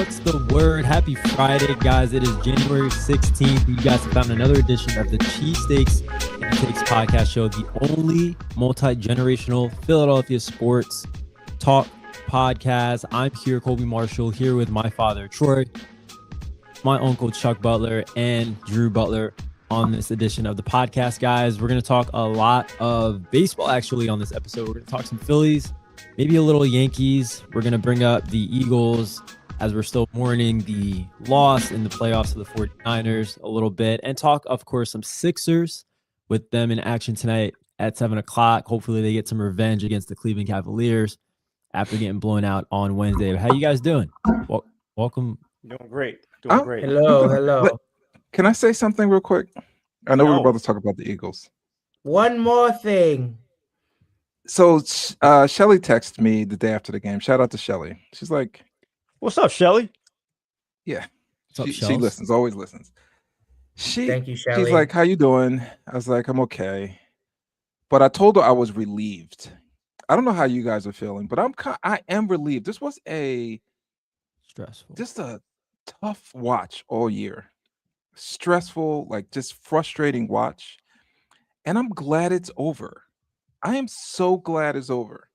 What's the word? Happy Friday, guys. It is January 16th. You guys have found another edition of the Cheesesteaks Takes podcast show, the only multi-generational Philadelphia sports talk podcast. I'm here, Colby Marshall, here with my father, Troy, my uncle, Chuck Butler, and Drew Butler on this edition of the podcast, guys. We're going to talk a lot of baseball, actually, on this episode. We're going to talk some Phillies, maybe a little Yankees. We're going to bring up the Eagles as we're still mourning the loss in the playoffs of the 49ers a little bit, and talk, of course, some Sixers with them in action tonight at 7 o'clock. Hopefully they get some revenge against the Cleveland Cavaliers after getting blown out on Wednesday. How you guys doing? Welcome. Doing great. Doing great. Hello. Can I say something real quick? I know we're about to talk about the Eagles. One more thing. So Shelly texted me the day after the game. Shout out to Shelly. She's like, "What's up, Shelly?" Yeah. What's up, she listens, always listens. Thank you, Shelly. She's like, "How you doing?" I was like, "I'm okay." But I told her I was relieved. I don't know how you guys are feeling, but I am relieved. This was Stressful. just a tough watch all year. Stressful, like just frustrating watch. And I'm glad it's over. I am so glad it's over.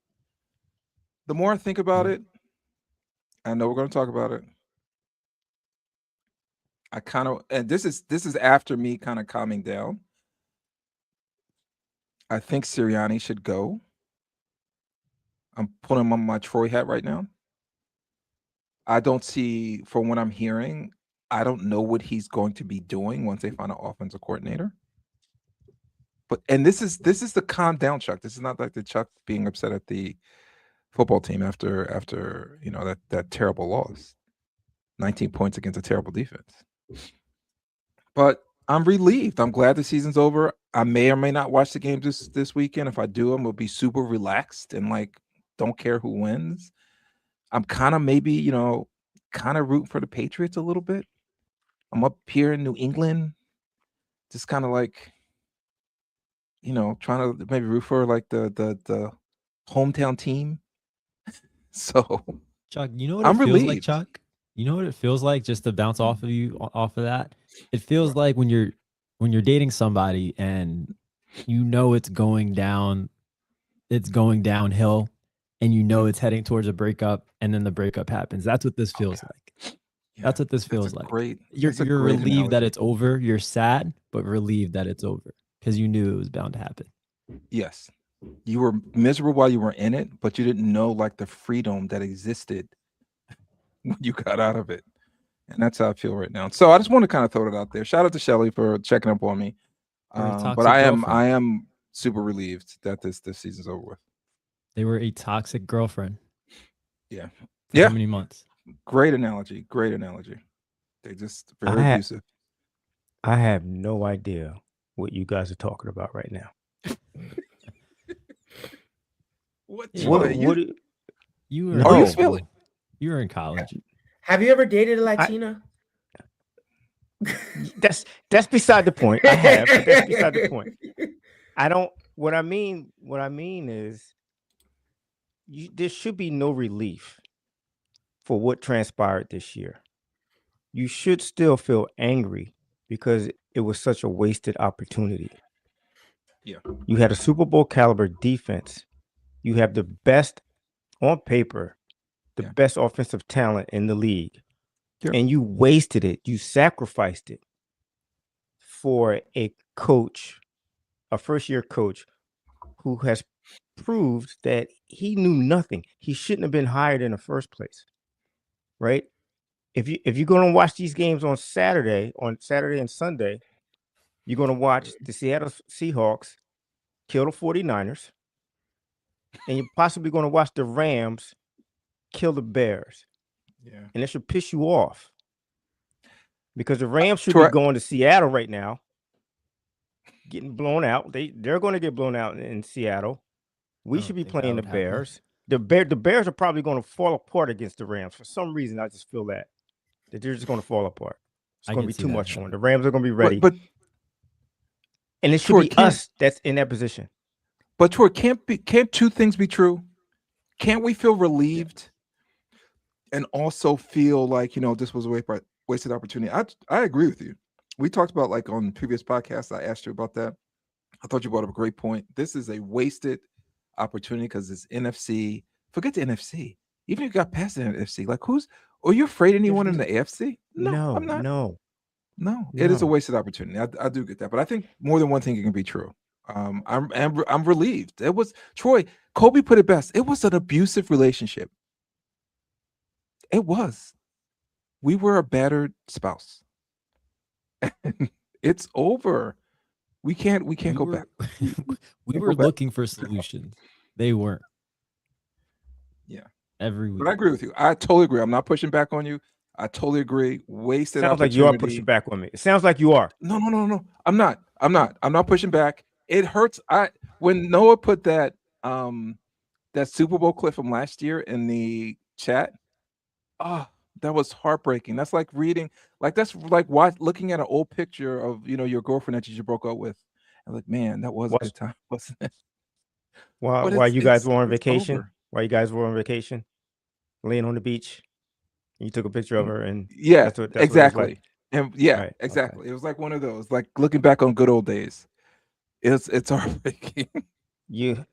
The more I think about it, I know we're going to talk about it. And this is after me kind of calming down. I think Sirianni should go. I'm putting on my Troy hat right now. I don't see, from what I'm hearing, I don't know what he's going to be doing once they find an offensive coordinator. And this is the calm down Chuck. This is not like the Chuck being upset at the football team after that terrible loss. 19 points against a terrible defense. But I'm relieved. I'm glad the season's over. I may or may not watch the game this weekend. If I do, I'm gonna be super relaxed and like don't care who wins. I'm kind of maybe, kind of rooting for the Patriots a little bit. I'm up here in New England, just kind of like, trying to maybe root for like the hometown team. So, Chuck, you know what I'm it feels relieved. like, Chuck? You know what it feels like, just to bounce off of that? It feels like when you're dating somebody and it's going downhill, and it's heading towards a breakup, and then the breakup happens. That's what this feels like. Yeah, That's what this feels like. You're great relieved that analogy. it's over. You're sad, but relieved that it's over because you knew it was bound to happen. Yes. You were miserable while you were in it, but you didn't know like the freedom that existed when you got out of it. And that's how I feel right now. So I just want to kind of throw it out there. Shout out to Shelly for checking up on me. But I am super relieved that this season's over with. They were a toxic girlfriend. Yeah. For how many months? Great analogy. They just very abusive. I have no idea what you guys are talking about right now. What You were No. you feeling? You were in college. Have you ever dated a Latina? That's beside the point. I have, but that's beside the point. I don't. What I mean is, there should be no relief for what transpired this year. You should still feel angry because it was such a wasted opportunity. Yeah. You had a Super Bowl caliber defense. You have the best on paper, best offensive talent in the league. Sure. And you wasted it. You sacrificed it for a coach, a first-year coach who has proved that he knew nothing. He shouldn't have been hired in the first place, right? If you're going to watch these games on Saturday and Sunday, you're going to watch the Seattle Seahawks kill the 49ers, and you're possibly going to watch the Rams kill the Bears. Yeah. And it should piss you off because the Rams should be going to Seattle right now, getting blown out. They're going to get blown out in Seattle. We should be playing the Bears. The Bears are probably going to fall apart against the Rams. For some reason, I just feel that they're just going to fall apart. It's going to be too much for them. The Rams are going to be ready. But and it should be us that's in that position. But Troy, can't two things be true? Can't we feel relieved? and also feel like, this was a wasted opportunity. I agree with you. We talked about, like, on previous podcasts, I asked you about that. I thought you brought up a great point. This is a wasted opportunity because it's NFC. Forget the NFC. Even if you got past the NFC, like, are you afraid of anyone in the AFC? No, I'm not. No, it is a wasted opportunity. I do get that, but I think more than one thing can be true. I'm relieved. It was Troy. Kobe put it best. It was an abusive relationship. It was. We were a battered spouse. It's over. We can't go back. We were looking for solutions. They weren't. Yeah. Every week. But I agree with you. I totally agree. I'm not pushing back on you. I totally agree. Wasted Sounds opportunity. like you are pushing back on me. It sounds like you are. No. I'm not. I'm not pushing back. It hurts. When Noah put that Super Bowl clip from last year in the chat, that was heartbreaking. That's like reading, that's like looking at an old picture of your girlfriend that you just broke up with. I'm like, man, that was a good time, wasn't it? While you guys were on vacation, over. while you guys were on vacation, laying on the beach, you took a picture of her, and yeah, that's what exactly. it was like. And yeah, Right, exactly. okay. It was like one of those, like looking back on good old days. It's heartbreaking. You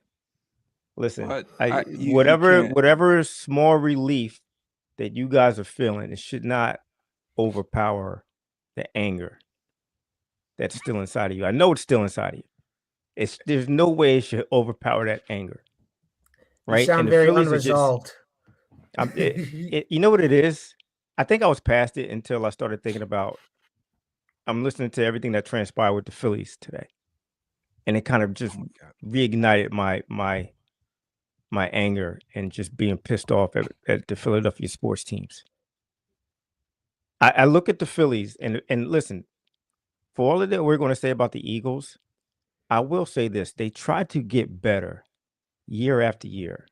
listen. But you whatever small relief that you guys are feeling, it should not overpower the anger that's still inside of you. I know it's still inside of you. There's no way it should overpower that anger. Right? You sound and the very Phillies unresolved. You know what it is? I think I was past it until I started thinking about. I'm listening to everything that transpired with the Phillies today, and it kind of just reignited my anger and just being pissed off at the Philadelphia sports teams. I look at the Phillies and listen, for all of that we're going to say about the Eagles, I will say this: they try to get better year after year.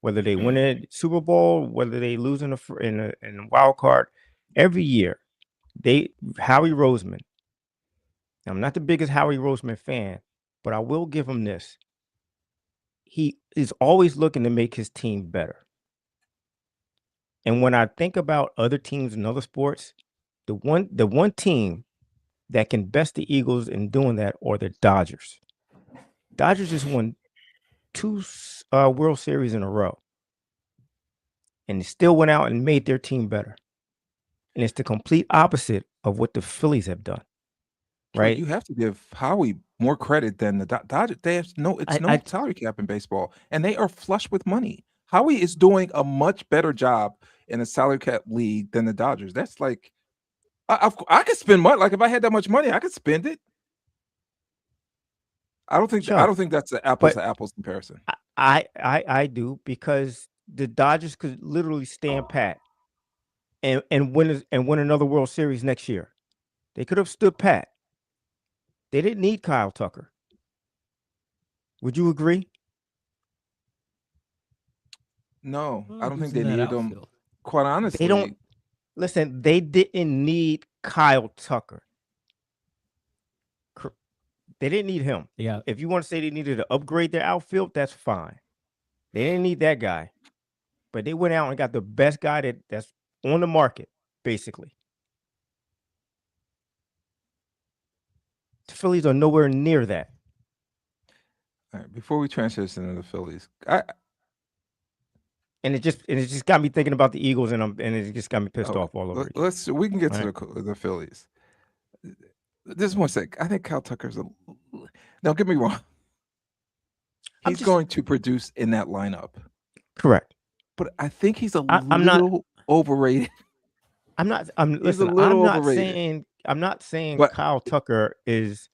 Whether they win a Super Bowl, whether they lose in a wild card, every year, Howie Roseman. I'm not the biggest Howie Roseman fan, but I will give him this. He is always looking to make his team better. And when I think about other teams in other sports, the one team that can best the Eagles in doing that are the Dodgers. Dodgers just won 2 World Series in a row. And they still went out and made their team better. And it's the complete opposite of what the Phillies have done. Right? You have to give Howie more credit than the Dodgers. They have no salary cap in baseball, and they are flush with money. Howie is doing a much better job in a salary cap league than the Dodgers. That's like, I could spend money. Like, if I had that much money, I could spend it. I don't think that's an apples to apples comparison. I do, because the Dodgers could literally stand pat and win another World Series next year. They could have stood pat. They didn't need Kyle Tucker. Would you agree? No, I don't think they needed him. Quite honestly, they don't. Listen, they didn't need Kyle Tucker. They didn't need him. Yeah. If you want to say they needed to upgrade their outfield, that's fine. They didn't need that guy, but they went out and got the best guy that's on the market, basically. The Phillies are nowhere near that. All right, before we transition into the Phillies, and it just got me thinking about the Eagles, and it just got me pissed off all over again. We can get to the Phillies. Just one sec. I think Kyle Tucker's don't get me wrong. He's going to produce in that lineup. Correct. But I think he's little overrated. I'm not saying Kyle Tucker is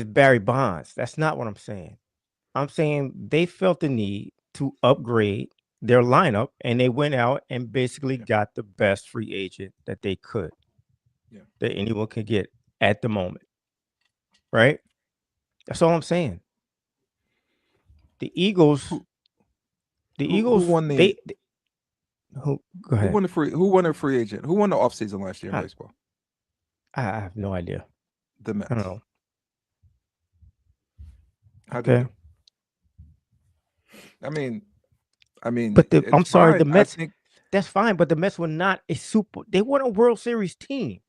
Barry Bonds. That's not what I'm saying. I'm saying they felt the need to upgrade their lineup, and they went out and basically got the best free agent that they could, that anyone could get at the moment. Right? That's all I'm saying. The Eagles. Who won the? Go ahead. Who won a free agent? Who won the offseason last year in baseball? I have no idea. The Mets. I don't know. How do you? I mean, I mean, But it's I'm sorry, fine. the Mets. I think That's fine, but the Mets were not a super. They weren't a World Series team.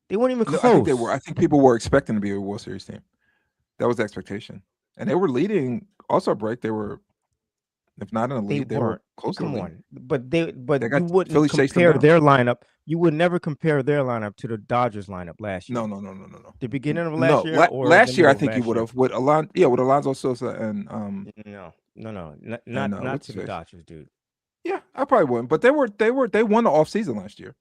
They weren't even no, close. I think they were. I think people were expecting to be a World Series team. That was the expectation, and they were leading. Also, break. They were, if not in the They lead, they were weren't. close to Come the lead. on, but They you got wouldn't Phillies chased them compare down. their lineup. You would never compare their lineup to the Dodgers lineup last year. No. The beginning of last year or last the year I middle of think you last would year? have with Alonso Sosa and No, and not what's to his the face? Dodgers, dude. Yeah, I probably wouldn't. But they won the offseason last year.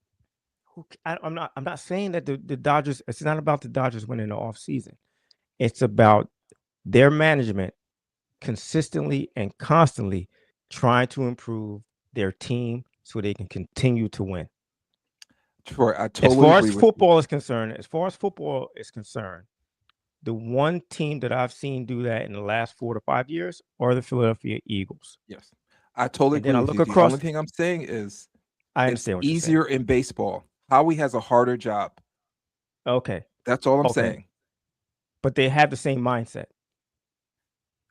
I'm not saying that the Dodgers. It's not about the Dodgers winning the offseason. It's about their management consistently and constantly trying to improve their team so they can continue to win. Troy, I As totally far agree as with you. football is concerned, the one team that I've seen do that in the last 4 to 5 years are the Philadelphia Eagles. Yes, I totally And agree then I with look you. The across. only thing I'm saying is I it's understand what you're saying. easier in baseball. Howie has a harder job. Okay, That's all I'm Okay. saying. but they have the same mindset.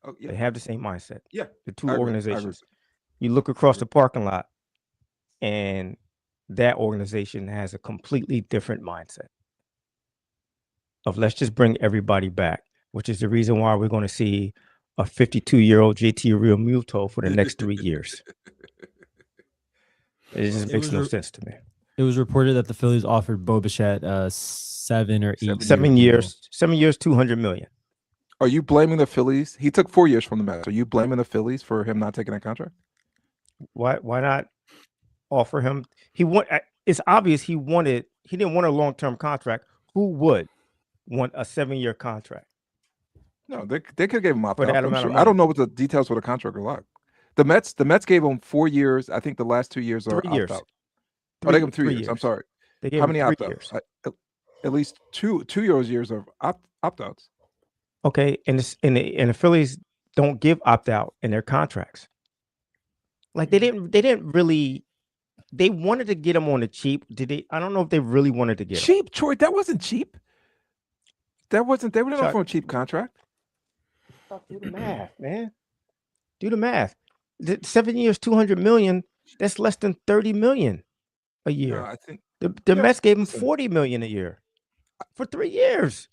Oh, yeah, They have the same mindset. yeah. The two I agree. organizations. You look across the parking lot, and that organization has a completely different mindset of let's just bring everybody back, which is the reason why we're going to see a 52-year-old JT Realmuto for the next 3 years. It just makes no sense to me. It was reported that the Phillies offered Bo Bichette 7 or 8 7 years, 200 million. Are you blaming the Phillies? He took 4 years from the Mets. Are you blaming the Phillies for him not taking that contract? Why not offer him? It's obvious he didn't want a long-term contract. Who would want a 7-year contract? No, they could have gave him opt For out. that I'm amount of sure. I don't money. know what the details for the contract are like. The Mets gave him 4 years. I think the last 2 years are 3 years. opt out. Oh, they gave him 3 years. I'm sorry. They gave How him many 3 opt years. outs? At least two years of opt outs. Okay, and the Phillies don't give opt out in their contracts. Like they didn't really. They wanted to get him on the cheap. Did they? I don't know if they really wanted to get him. Cheap, Troy. That wasn't cheap. That wasn't. They were not Chuck, offering a cheap contract. do the math, man. Do the math. 7 years, 200 million. That's less than 30 million a year. No, I think The Mets gave him listen. 40 million a year for 3 years.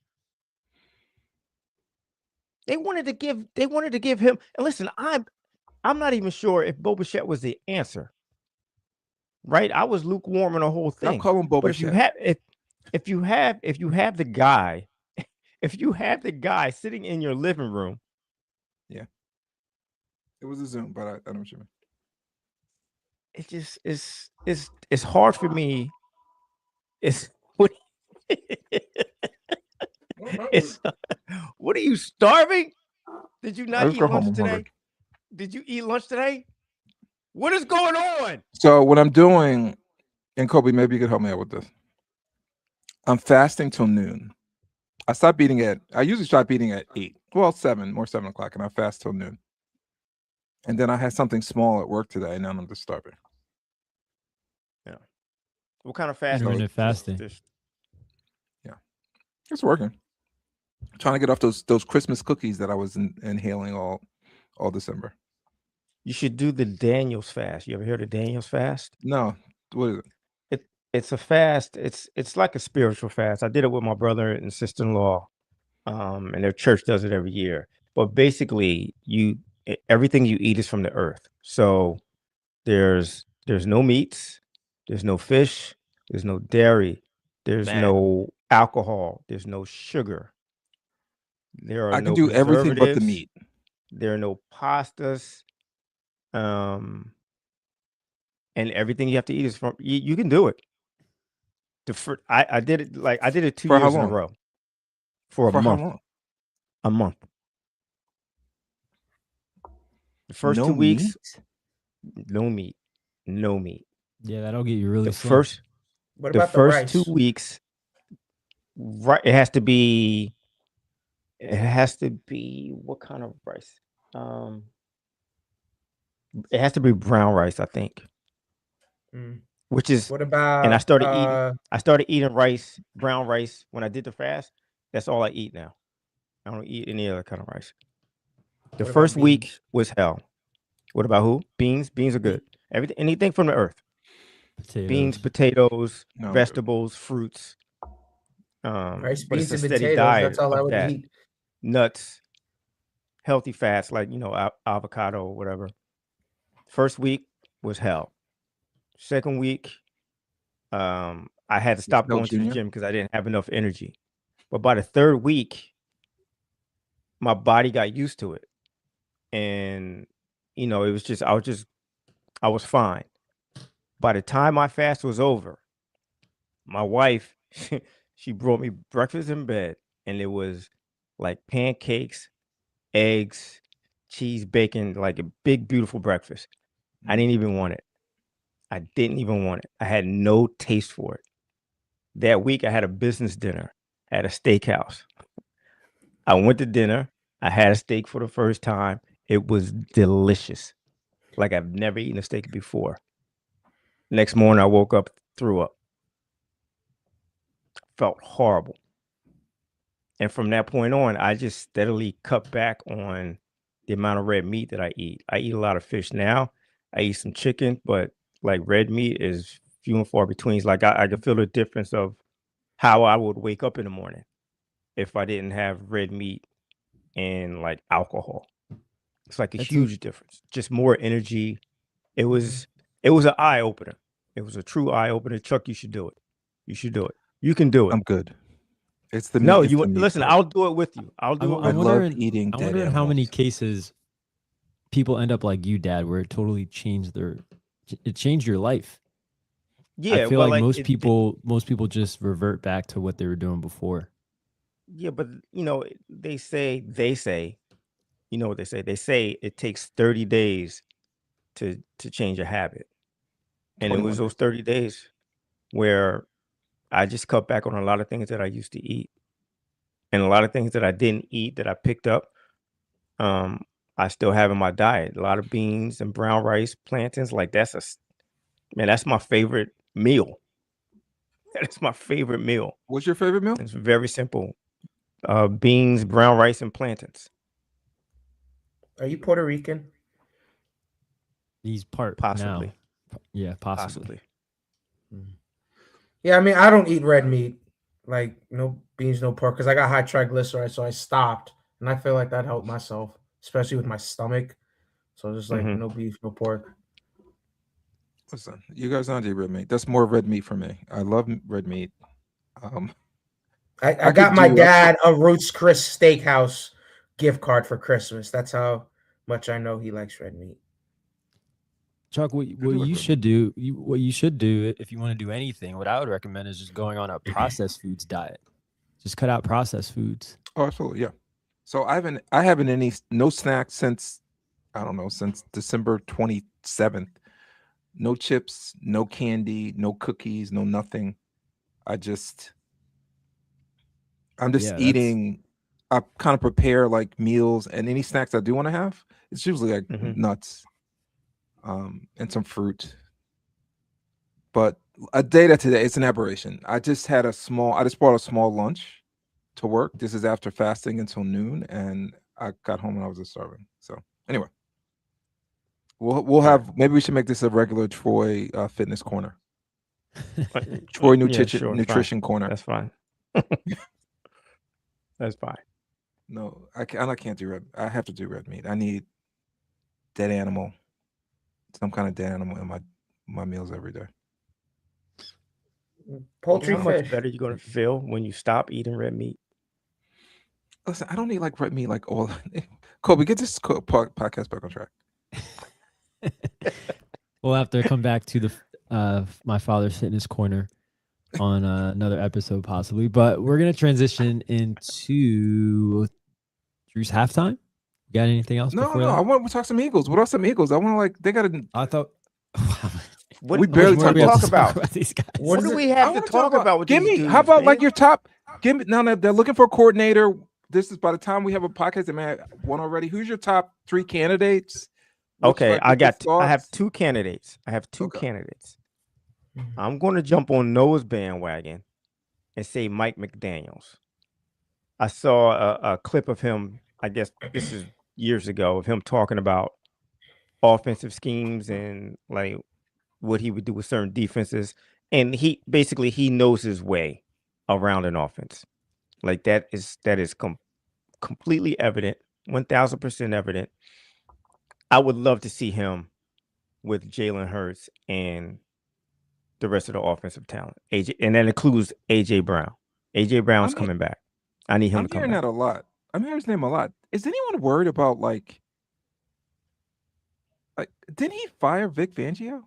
They wanted to give him. And listen, I'm not even sure if Bo Bichette was the answer. Right? I was lukewarm on the whole thing. I'll call him Bo But Bichette. if you have the guy, if you have the guy sitting in your living room. Yeah. It was a Zoom, but I know what you mean. It just it's hard for me. It's what what are you, starving? Did you not eat lunch today? Hungry. Did you eat lunch today? What is going on? So what I'm doing, and Kobe, maybe you could help me out with this. I'm fasting till noon. I usually stop eating at 8. Well, 7 o'clock, and I fast till noon. And then I had something small at work today, and now I'm just starving. Yeah. What kind of fast? Intermittent fasting. Yeah. It's working. I'm trying to get off those Christmas cookies that I was inhaling all December. You should do the Daniel's fast. You ever heard of Daniel's fast? No. What is it? It's a fast. It's like a spiritual fast. I did it with my brother and sister-in-law, and their church does it every year. But basically, everything you eat is from the earth. So there's no meats, there's no fish, there's no dairy, there's no alcohol, there's no sugar. There are I can no do everything but the preservatives. meat. There are no pastas. And everything you have to eat is from you can do it. I did it 2 For how years in a long? row. For a For how month. long? A month. The first No 2 weeks, meat? no meat. No meat. Yeah, that'll get you really The slow. first What the about the first rice? 2 weeks, right? It has to be what kind of rice? It has to be brown rice, I think. Mm. Which is What about? and I started eating rice, brown rice when I did the fast. That's all I eat now. I don't eat any other kind of rice. The What about first week beans? was hell. What about who? Beans. Beans are good. Anything from the earth. Potatoes. Beans, potatoes, No, vegetables, fruits. Rice, But it's beans, a and steady potatoes. diet That's all I of would that. eat. Nuts, healthy fats like avocado or whatever. First week was hell. Second week, I had to stop hell, going to the Junior. gym because I didn't have enough energy. But by the third week, my body got used to it, and it was just I was fine. By the time my fast was over, my wife she brought me breakfast in bed, and it was like pancakes, eggs, cheese, bacon, like a big, beautiful breakfast. I didn't even want it. I didn't even want it. I had no taste for it. That week, I had a business dinner at a steakhouse. I went to dinner. I had a steak for the first time. It was delicious. Like I've never eaten a steak before. Next morning, I woke up, threw up. Felt horrible. And from that point on, I just steadily cut back on the amount of red meat that I eat. I eat a lot of fish now. I eat some chicken, but like red meat is few and far between. It's like I can feel the difference of how I would wake up in the morning if I didn't have red meat and like alcohol. It's like a huge difference. Just more energy. It was an eye opener. It was a true eye opener. Chuck, you should do it. You should do it. You can do it. I'm good. It's the No, meat. you listen. I'll do it with you. I'll do it. I With love you. eating I dead wonder in how many animals. cases people end up like you, Dad, where it totally changed it changed your life. Yeah, I feel well, like most people just revert back to what they were doing before. Yeah, but they say, you know what they say? They say it takes 30 days to change a habit. And it was 21 those 30 days where I just cut back on a lot of things that I used to eat. And a lot of things that I didn't eat that I picked up, I still have in my diet. A lot of beans and brown rice, plantains, like that's my favorite meal. That's my favorite meal. What's your favorite meal? It's very simple. Beans, brown rice, and plantains. Are you Puerto Rican? He's part Possibly. now. Yeah, possibly. Yeah, I mean, I don't eat red meat, like no beans, no pork, because I got high triglycerides, so I stopped, and I feel like that helped myself, especially with my stomach. So just like no beef, no pork. Listen, you guys don't do red meat. That's more red meat for me. I love red meat. I got my dad a Roots Chris Steakhouse gift card for Christmas. That's how much I know he likes red meat. Chuck, what you should do if you want to do anything, what I would recommend is just going on a processed foods diet. Just cut out processed foods. Oh, absolutely, yeah. So I haven't no snacks since since December 27th. No chips, no candy, no cookies, no nothing. I'm just eating. I kind of prepare like meals, and any snacks I do want to have, it's usually like nuts, and some fruit. But a day to today, it's an aberration. I just brought a small lunch to work. This is after fasting until noon, and I got home and I was just starving. So anyway, we'll have, maybe we should make this a regular Troy fitness corner. Troy nutrition corner. That's fine. That's fine. No, I can't do red. I have to do red meat. I need dead animal, some kind of dead animal in my meals every day. Poultry, how much fish. better you're gonna feel when you stop eating red meat? Listen, I don't need like red meat like all. Kobe, get this podcast back on track. We'll have to come back to the my father's fitness corner on another episode possibly, but we're gonna transition into Drew's halftime. You got anything else? No. I want to talk some Eagles. What are some Eagles? I want to I thought. We barely talk about these guys. What do we have to talk about with Give these me. dudes, How about man? like your top? Give me. Now they're looking for a coordinator. This is by the time we have a podcast. They may have one already. Who's your top 3 candidates? Okay, I have 2 candidates. Candidates. I'm going to jump on Noah's bandwagon and say Mike McDaniels. I saw a clip of him. I guess this is years ago, of him talking about offensive schemes and like what he would do with certain defenses, and he knows his way around an offense. Like that is completely evident, 1000% evident. I would love to see him with Jalen Hurts and the rest of the offensive talent. AJ, and that includes AJ Brown. AJ Brown's coming back. I need him to come back. I'm hearing that a lot. I'm hearing his name a lot. Is anyone worried about like didn't he fire Vic Fangio?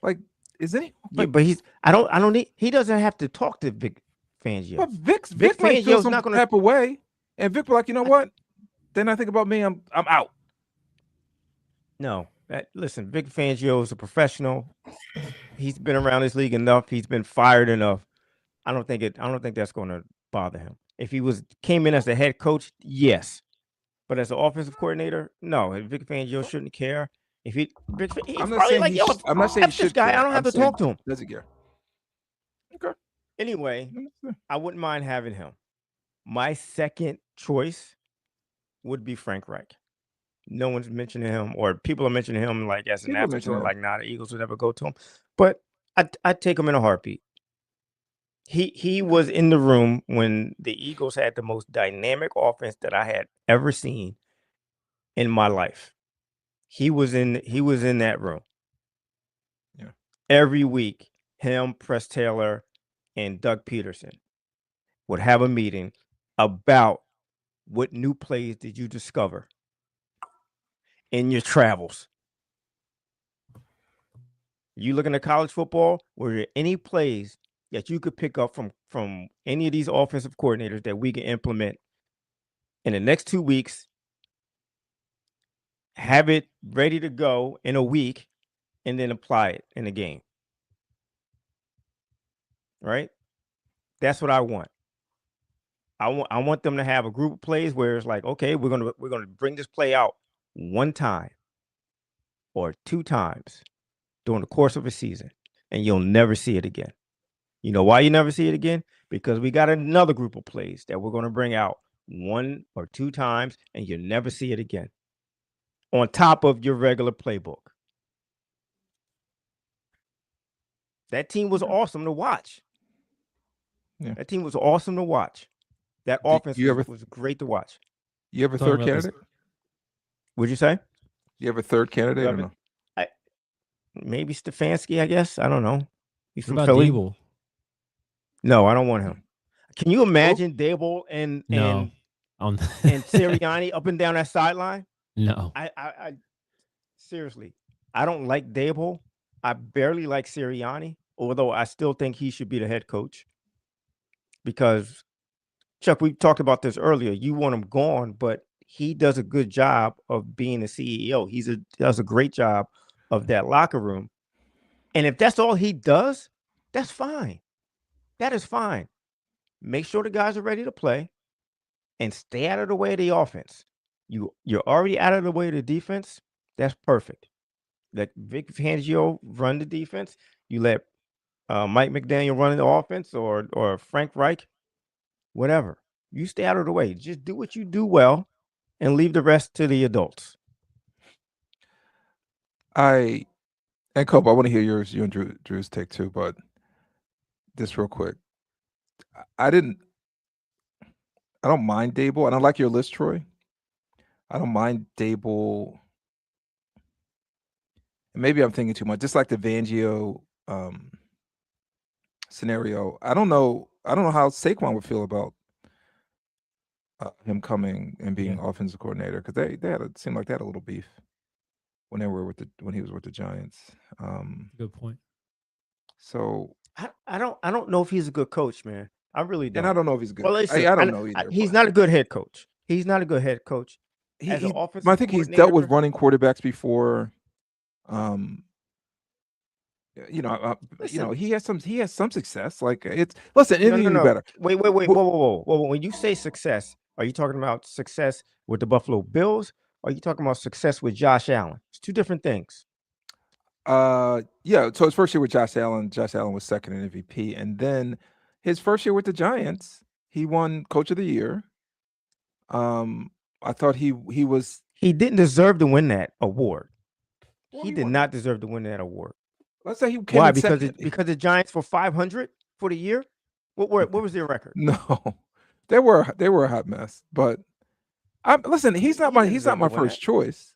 Like, is any? Yeah, but I don't need. He doesn't have to talk to Vic Fangio. But Vic might feel some type of way, and Vic be like, you know what? Then I think about me. I'm out. No, listen. Vic Fangio is a professional. He's been around this league enough. He's been fired enough. I don't think that's going to bother him. If he came in as a head coach, yes, but as an offensive coordinator, no. Vic Fangio shouldn't care. If I'm not saying he should. I'm not saying he should. Guy, I don't have to talk to him. Doesn't care. Okay. Anyway, I wouldn't mind having him. My second choice would be Frank Reich. No one's mentioning him, or people are mentioning him like as an afterthought, like the Eagles would never go to him. But I'd take him in a heartbeat. He was in the room when the Eagles had the most dynamic offense that I had ever seen in my life. He was in that room. Yeah. Every week, him, Press Taylor, and Doug Peterson would have a meeting about what new plays did you discover in your travels. You looking at college football, were there any plays that you could pick up from any of these offensive coordinators that we can implement in the next 2 weeks, have it ready to go in a week, and then apply it in a game? Right? That's what I want. I want them to have a group of plays where it's like, okay, we're gonna bring this play out one time or 2 times during the course of a season, and you'll never see it again. You know why you never see it again? Because we got another group of plays that we're going to bring out 1 or 2 times, and you'll never see it again on top of your regular playbook. That team was awesome to watch. Yeah. That team was awesome to watch. That offense was great to watch. You have a third candidate? What'd you say? You have a third candidate or no? Maybe Stefanski, I guess. I don't know. He's from about Philly. Dable? No, I don't want him. Can you imagine Dable and Sirianni up and down that sideline? No. I seriously, I don't like Dable. I barely like Sirianni, although I still think he should be the head coach. Because, Chuck, we talked about this earlier. You want him gone, but he does a good job of being the CEO. He does a great job of that locker room. And if that's all he does, that's fine. That is fine. Make sure the guys are ready to play and stay out of the way of the offense. You're already out of the way of the defense. That's perfect. Let Vic Fangio run the defense. You let Mike McDaniel run the offense, or Frank Reich, whatever. You stay out of the way. Just do what you do well and leave the rest to the adults. And Cope, I want to hear you and Drew's take too, but this real quick. I don't mind Dable, and I like your list, Troy. I don't mind Dable. Maybe I'm thinking too much. Just like the Fangio scenario. I don't know how Saquon would feel about him coming and being offensive coordinator, because it seemed like they had a little beef when he was with the Giants. Good point. So I don't know if he's a good coach, man. I really don't. And I don't know if he's good. Well, listen, I don't know either. He's not a good head coach. He's not a good head coach. I think he's dealt with running quarterbacks before. He has some success. Like anything better. Wait, whoa. When you say success, are you talking about success with the Buffalo Bills? Or are you talking about success with Josh Allen? It's 2 different things. Yeah. So his first year with Josh Allen was second in MVP, and then his first year with the Giants, he won Coach of the Year. I thought he was. He didn't deserve to win that award. He did not deserve to win that award. Let's say he came Why? in Because second. because the Giants were 500 for the year. What was their record? No, they were a hot mess. But listen, he's not my first choice.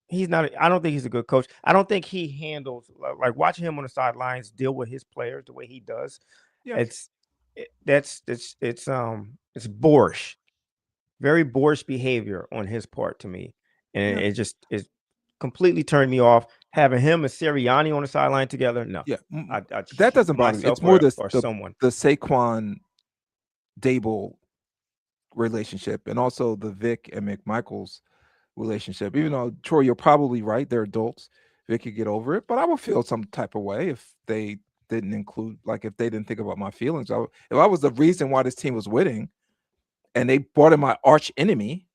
He's not. I don't think he's a good coach. I don't think he handles like watching him on the sidelines deal with his players the way he does. Yeah. It's boorish, very boorish behavior on his part to me, and it completely turned me off. Having him and Sirianni on the sideline together, no, that doesn't bother me. It's more the Saquon Dable relationship, and also the Vic and McMichaels relationship. Even though, Troy, you're probably right, they're adults. Vic could get over it, but I would feel some type of way if they didn't include, like, if they didn't think about my feelings. If I was the reason why this team was winning, and they brought in my arch enemy,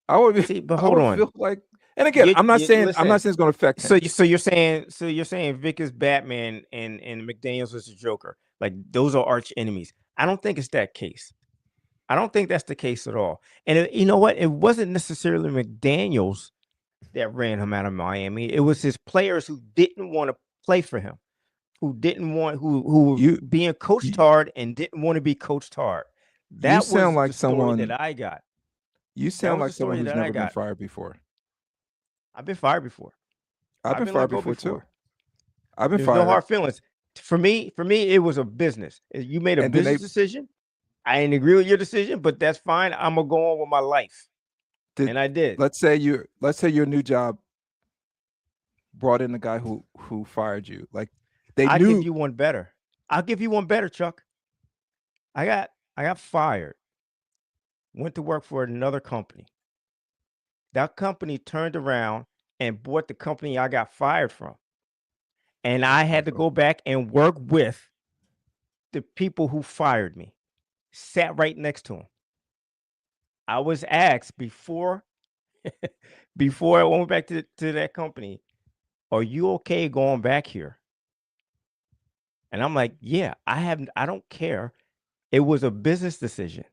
I would be. But hold on. Feel like, and again, I'm not saying it's going to affect him. So you're saying Vic is Batman and McDaniels is the Joker. Like, those are arch enemies. I don't think it's that case. I don't think that's the case at all. And you know what? It wasn't necessarily McDaniels that ran him out of Miami. It was his players who didn't want to play for him, who were being coached hard and didn't want to be coached hard. That was like the story that I got. You sound like someone who's never been fired before. I've been fired before. I've been fired before too. I've been fired. No hard feelings. For me, it was a business. You made a business decision. I didn't agree with your decision, but that's fine. I'm gonna go on with my life, and I did. Let's say your new job brought in the guy who fired you. Like, I'll give you one better. I'll give you one better, Chuck. I got fired. Went to work for another company. That company turned around and bought the company I got fired from, and I had to go back and work with the people who fired me. Sat right next to him. I was asked before I went back to that company, are you okay going back here? And I'm like, yeah, I don't care. It was a business decision.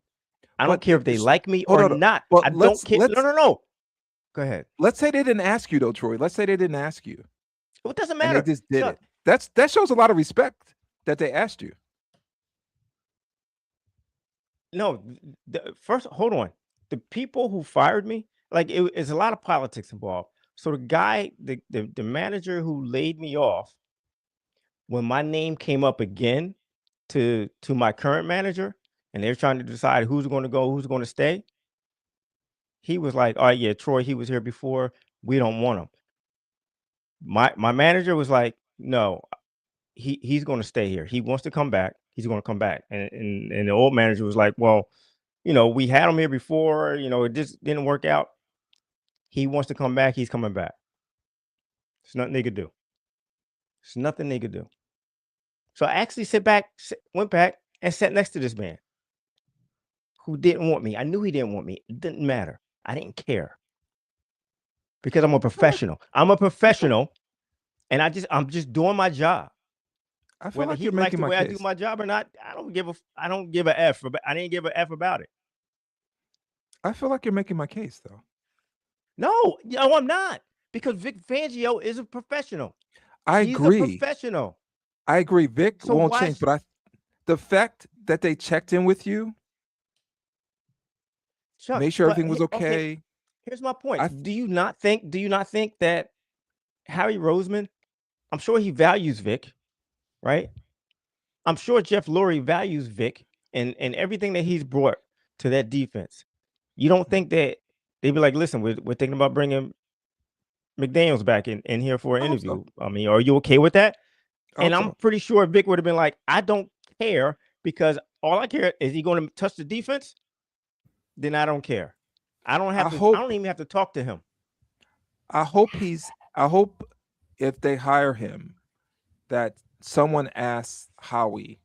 I don't care if they like me or not. I don't care. No. Go ahead. Let's say they didn't ask you though, Troy. Let's say they didn't ask you. It doesn't matter. And they just did it. That shows a lot of respect that they asked you. No, first, hold on. The people who fired me, like, it's a lot of politics involved. So the guy, the manager who laid me off, when my name came up again to my current manager, and they're trying to decide who's going to go, who's going to stay, he was like, "All right, yeah, Troy, he was here before. We don't want him." My manager was like, "No, he's going to stay here. He wants to come back. He's going to come back." And the old manager was like, "Well, we had him here before. It just didn't work out. He wants to come back. He's coming back. There's nothing they could do. There's nothing they could do." So I actually went back and sat next to this man who didn't want me. I knew he didn't want me. It didn't matter. I didn't care because I'm a professional. I'm a professional, and I'm just doing my job. I feel like you're making my case. I do my job or not, I don't give a F. I didn't give a F about it. I feel like you're making my case, though. No, I'm not, because Vic Fangio is a professional. He's a professional. I agree. Vic won't change, but the fact that they checked in with you, Chuck, made sure everything was okay. Here's my point. Do you not think that Harry Roseman, I'm sure he values Vic, right? I'm sure Jeff Lurie values Vic and everything that he's brought to that defense. You don't think that they'd be like, "Listen, we're thinking about bringing McDaniels back in here for an interview. So. I mean, are you okay with that?" And I'm pretty sure Vic would have been like, "I don't care, because all I care is he going to touch the defense. Then I don't care. I don't even have to talk to him." I hope if they hire him, that someone asks Howie,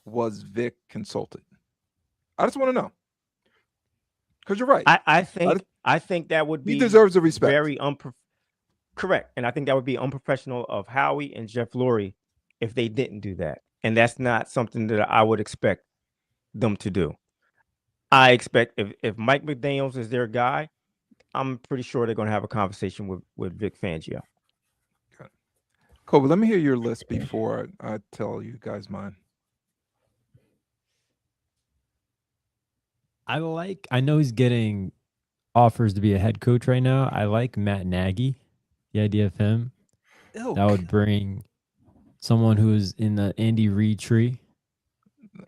was Vic consulted? I just want to know. Because you're right. I think that would be, he deserves the respect. Very correct. And I think that would be unprofessional of Howie and Jeff Lurie if they didn't do that. And that's not something that I would expect them to do. I expect if Mike McDaniels is their guy, I'm pretty sure they're going to have a conversation with Vic Fangio. Kobe, let me hear your list before I tell you guys mine. I know he's getting offers to be a head coach right now. I like Matt Nagy, the idea of him. That would bring someone who's in the Andy Reid tree.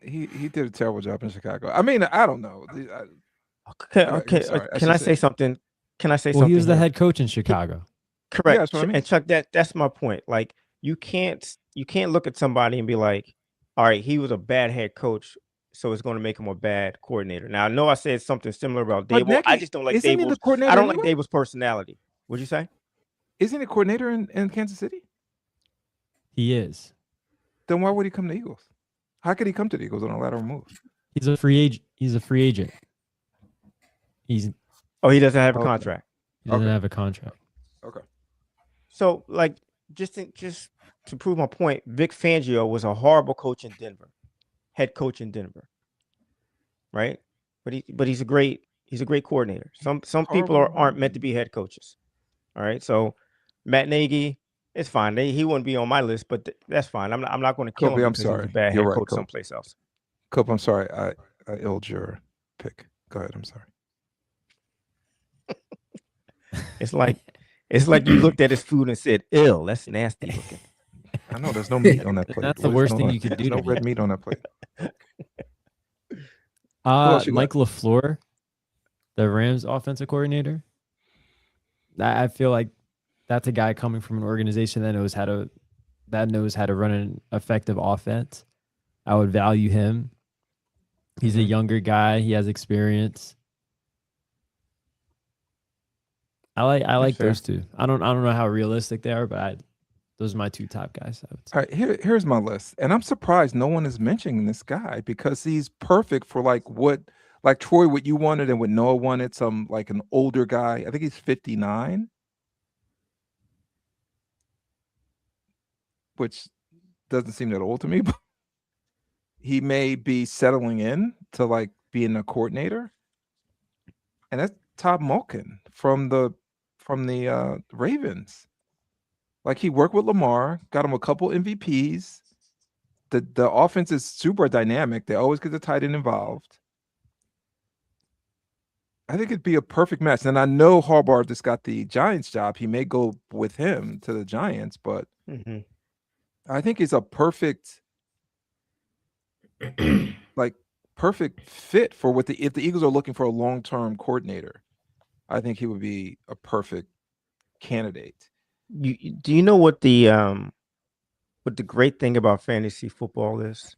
He did a terrible job in Chicago. I mean, I don't know. Okay. Can I say something? Can I say something? He was the head coach in Chicago. Correct. Yeah, that's what I mean. And Chuck, that's my point. Like you can't look at somebody and be like, all right, he was a bad head coach, so it's going to make him a bad coordinator. Now I know I said something similar about Dable. I just don't like Dable's. I don't like Dable's personality. What'd you say? Isn't he a coordinator in Kansas City? He is. Then why would he come to Eagles? How could he come to the Eagles on a lateral move? He's a free agent. He doesn't have a contract. He doesn't have a contract. Okay. So, like, just to prove my point, Vic Fangio was a horrible coach in Denver, head coach in Denver, right? But he's a great coordinator. Some people aren't meant to be head coaches. All right, so Matt Nagy, it's fine. He wouldn't be on my list, but that's fine. I'm not going to kill him because he's a bad head coach someplace else. Cope, I'm sorry. I illed your pick. Go ahead. I'm sorry. It's like you looked at his food and said, "Ill, that's nasty looking." I know there's no meat on that plate. That's the worst thing you could do. There's no red meat on that plate. Mike LaFleur, the Rams offensive coordinator. I feel like that's a guy coming from an organization that knows how to run an effective offense. I would value him. He's a younger guy. He has experience. I like those two. I don't know how realistic they are, but those are my two top guys. I would say. All right, here's my list, and I'm surprised no one is mentioning this guy because he's perfect for like Troy, what you wanted and what Noah wanted. Some like an older guy. I think he's 59, which doesn't seem that old to me. But he may be settling in to like being a coordinator, and that's Todd Monken from the Ravens. Like he worked with Lamar, got him a couple MVPs. The offense is super dynamic. They always get the tight end involved. I think it'd be a perfect match. And I know Harbaugh just got the Giants job. He may go with him to the Giants, but I think it's a perfect fit for if the Eagles are looking for a long-term coordinator. I think he would be a perfect candidate. Do you know what the great thing about fantasy football is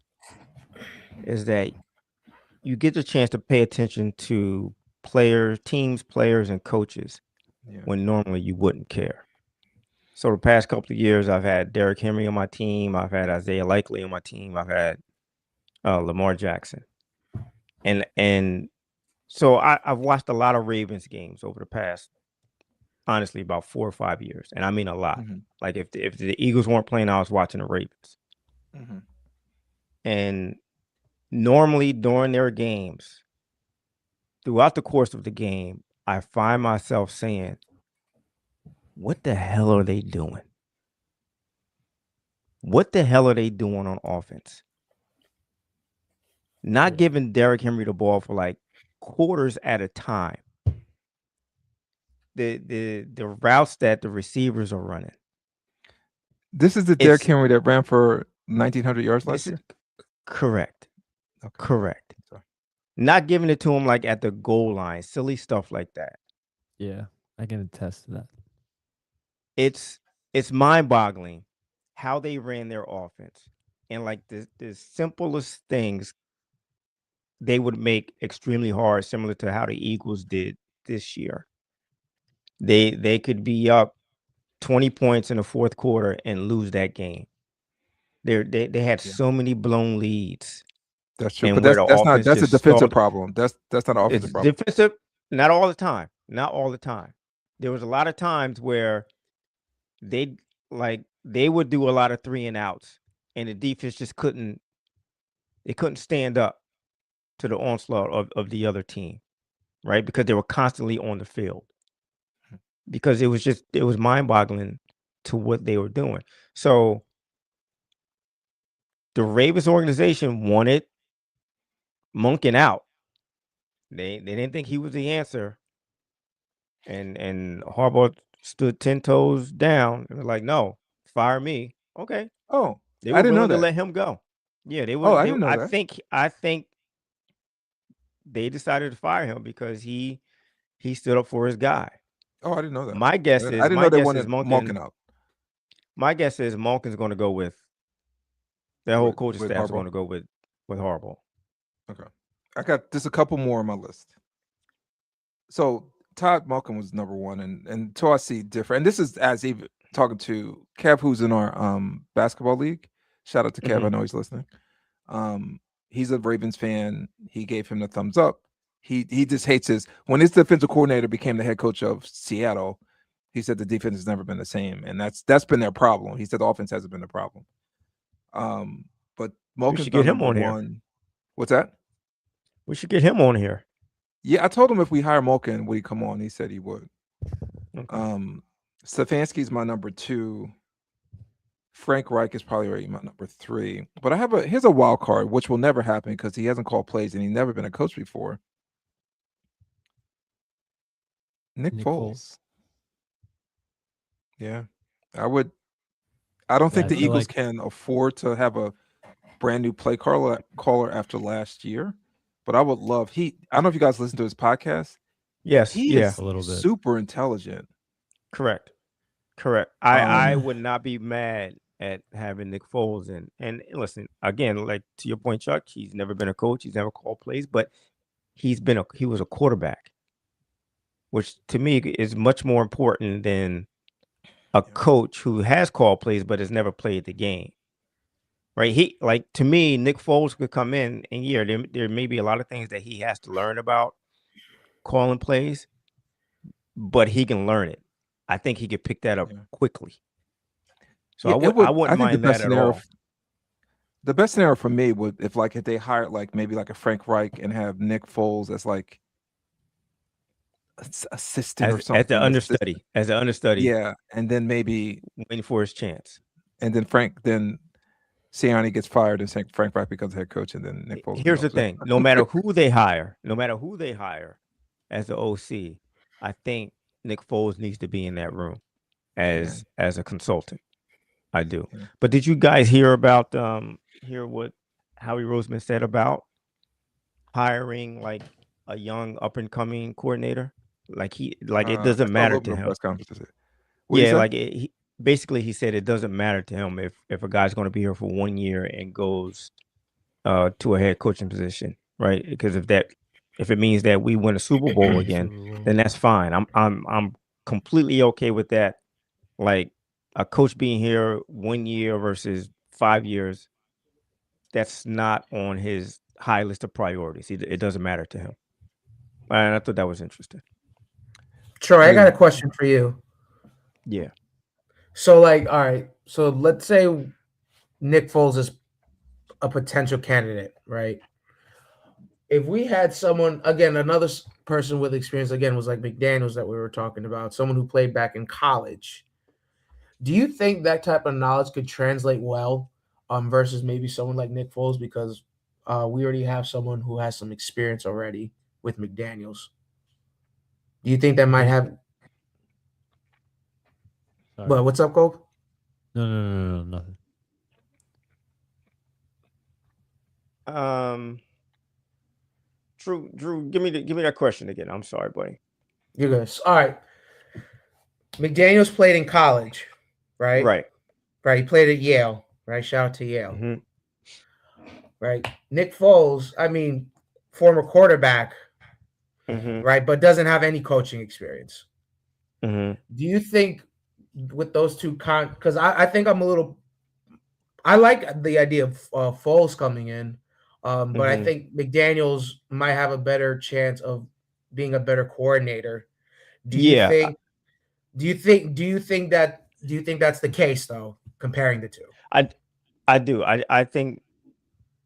that you get the chance to pay attention to teams, players, and coaches when normally you wouldn't care. So the past couple of years, I've had Derrick Henry on my team. I've had Isaiah Likely on my team. I've had Lamar Jackson. And so I've watched a lot of Ravens games over the past, honestly, about 4 or 5 years. And I mean a lot. Like if the Eagles weren't playing, I was watching the Ravens. And normally during their games, throughout the course of the game, I find myself saying, what the hell are they doing? What the hell are they doing on offense? Not giving Derrick Henry the ball for like quarters at a time. The routes that the receivers are running. This is the Derrick Henry that ran for 1,900 yards last year? Correct. Okay. Correct. Sorry. Not giving it to him like at the goal line, silly stuff like that. Yeah, I can attest to that. It's mind-boggling how they ran their offense. And like the simplest things they would make extremely hard, similar to how the Eagles did this year. They could be up 20 points in the fourth quarter and lose that game. They had so many blown leads. That's true, but that's a defensive problem. That's not an offensive problem. Defensive, not all the time. Not all the time. There was a lot of times where they would do a lot of 3 and outs, and the defense just couldn't stand up to the onslaught of the other team, right? Because they were constantly on the field. because it was mind-boggling to what they were doing. So the Ravens organization wanted Monken out. They didn't think he was the answer. And Harbaugh stood 10 toes down and was like, no, fire me. Okay. Oh, They I were didn't know willing to that. let him go. Yeah, they Oh, were. I didn't know that. I think they decided to fire him because he stood up for his guy. Oh, I didn't know that. My guess I didn't know they wanted Monken. Malkin out My guess is Monken's going to go with that whole coaching with staff is Harbaugh. going to go with Harbaugh. Okay, I got just a couple more on my list. So Todd Malkin was number one, and until I see different, and this is as even talking to Kev, who's in our basketball league. Shout out to Kev, I know he's listening. He's a Ravens fan. He gave him the thumbs up. He just hates when his defensive coordinator became the head coach of Seattle. He said the defense has never been the same, and that's been their problem. He said the offense hasn't been the problem. But Malkin's get him number on here. one. What's that? We should get him on here. Yeah, I told him if we hire Malkin, would he come on? He said he would. Okay. Stefanski's my number 2. Frank Reich is probably already my number 3. But here's a wild card, which will never happen because he hasn't called plays and he's never been a coach before. Nick Foles. Yeah, I don't think the Eagles can afford to have a brand new play caller after last year. But I would love I don't know if you guys listen to his podcast. Yes, he is a little bit super intelligent. Correct. I would not be mad at having Nick Foles in. And listen, again, like to your point, Chuck, he's never been a coach, he's never called plays, but he was a quarterback, which to me is much more important than a coach who has called plays but has never played the game. Right. To me, Nick Foles could come in and there may be a lot of things that he has to learn about calling plays, but he can learn it. I think he could pick that up quickly. So I wouldn't mind that at all. The best scenario for me would if they hired maybe a Frank Reich and have Nick Foles as assistant or something. As an understudy. Yeah. And then maybe waiting for his chance. And then Sirianni gets fired and Frank Reich becomes head coach, and then Nick Foles. Here's the thing: no matter who they hire as the OC, I think Nick Foles needs to be in that room as a consultant. I do. Yeah. But did you guys hear about what Howie Roseman said about hiring a young up and coming coordinator? It doesn't matter to him. Basically, he said it doesn't matter to him if a guy's going to be here for 1 year and goes to a head coaching position, right? Because if it means that we win a Super Bowl again, then that's fine. I'm completely okay with that. Like a coach being here 1 year versus 5 years, that's not on his high list of priorities. It doesn't matter to him. And I thought that was interesting. Troy, I got a question for you. Yeah. So, all right. So let's say Nick Foles is a potential candidate, right? If we had someone, again, another person with experience, again, was like McDaniels that we were talking about, someone who played back in college. Do you think that type of knowledge could translate well versus maybe someone like Nick Foles? Because we already have someone who has some experience already with McDaniels. Do you think that might have... Sorry. But what's up, Cope? No, nothing. Drew, give me that question again. I'm sorry, buddy. You're good. All right. McDaniels played in college, right? Right. He played at Yale, right? Shout out to Yale. Mm-hmm. Right. Nick Foles, former quarterback, right, but doesn't have any coaching experience. Mm-hmm. Do you think with those two because I think I like the idea of Foles coming in, but I think McDaniels might have a better chance of being a better coordinator. Do you think that's the case though, comparing the two? I do. I think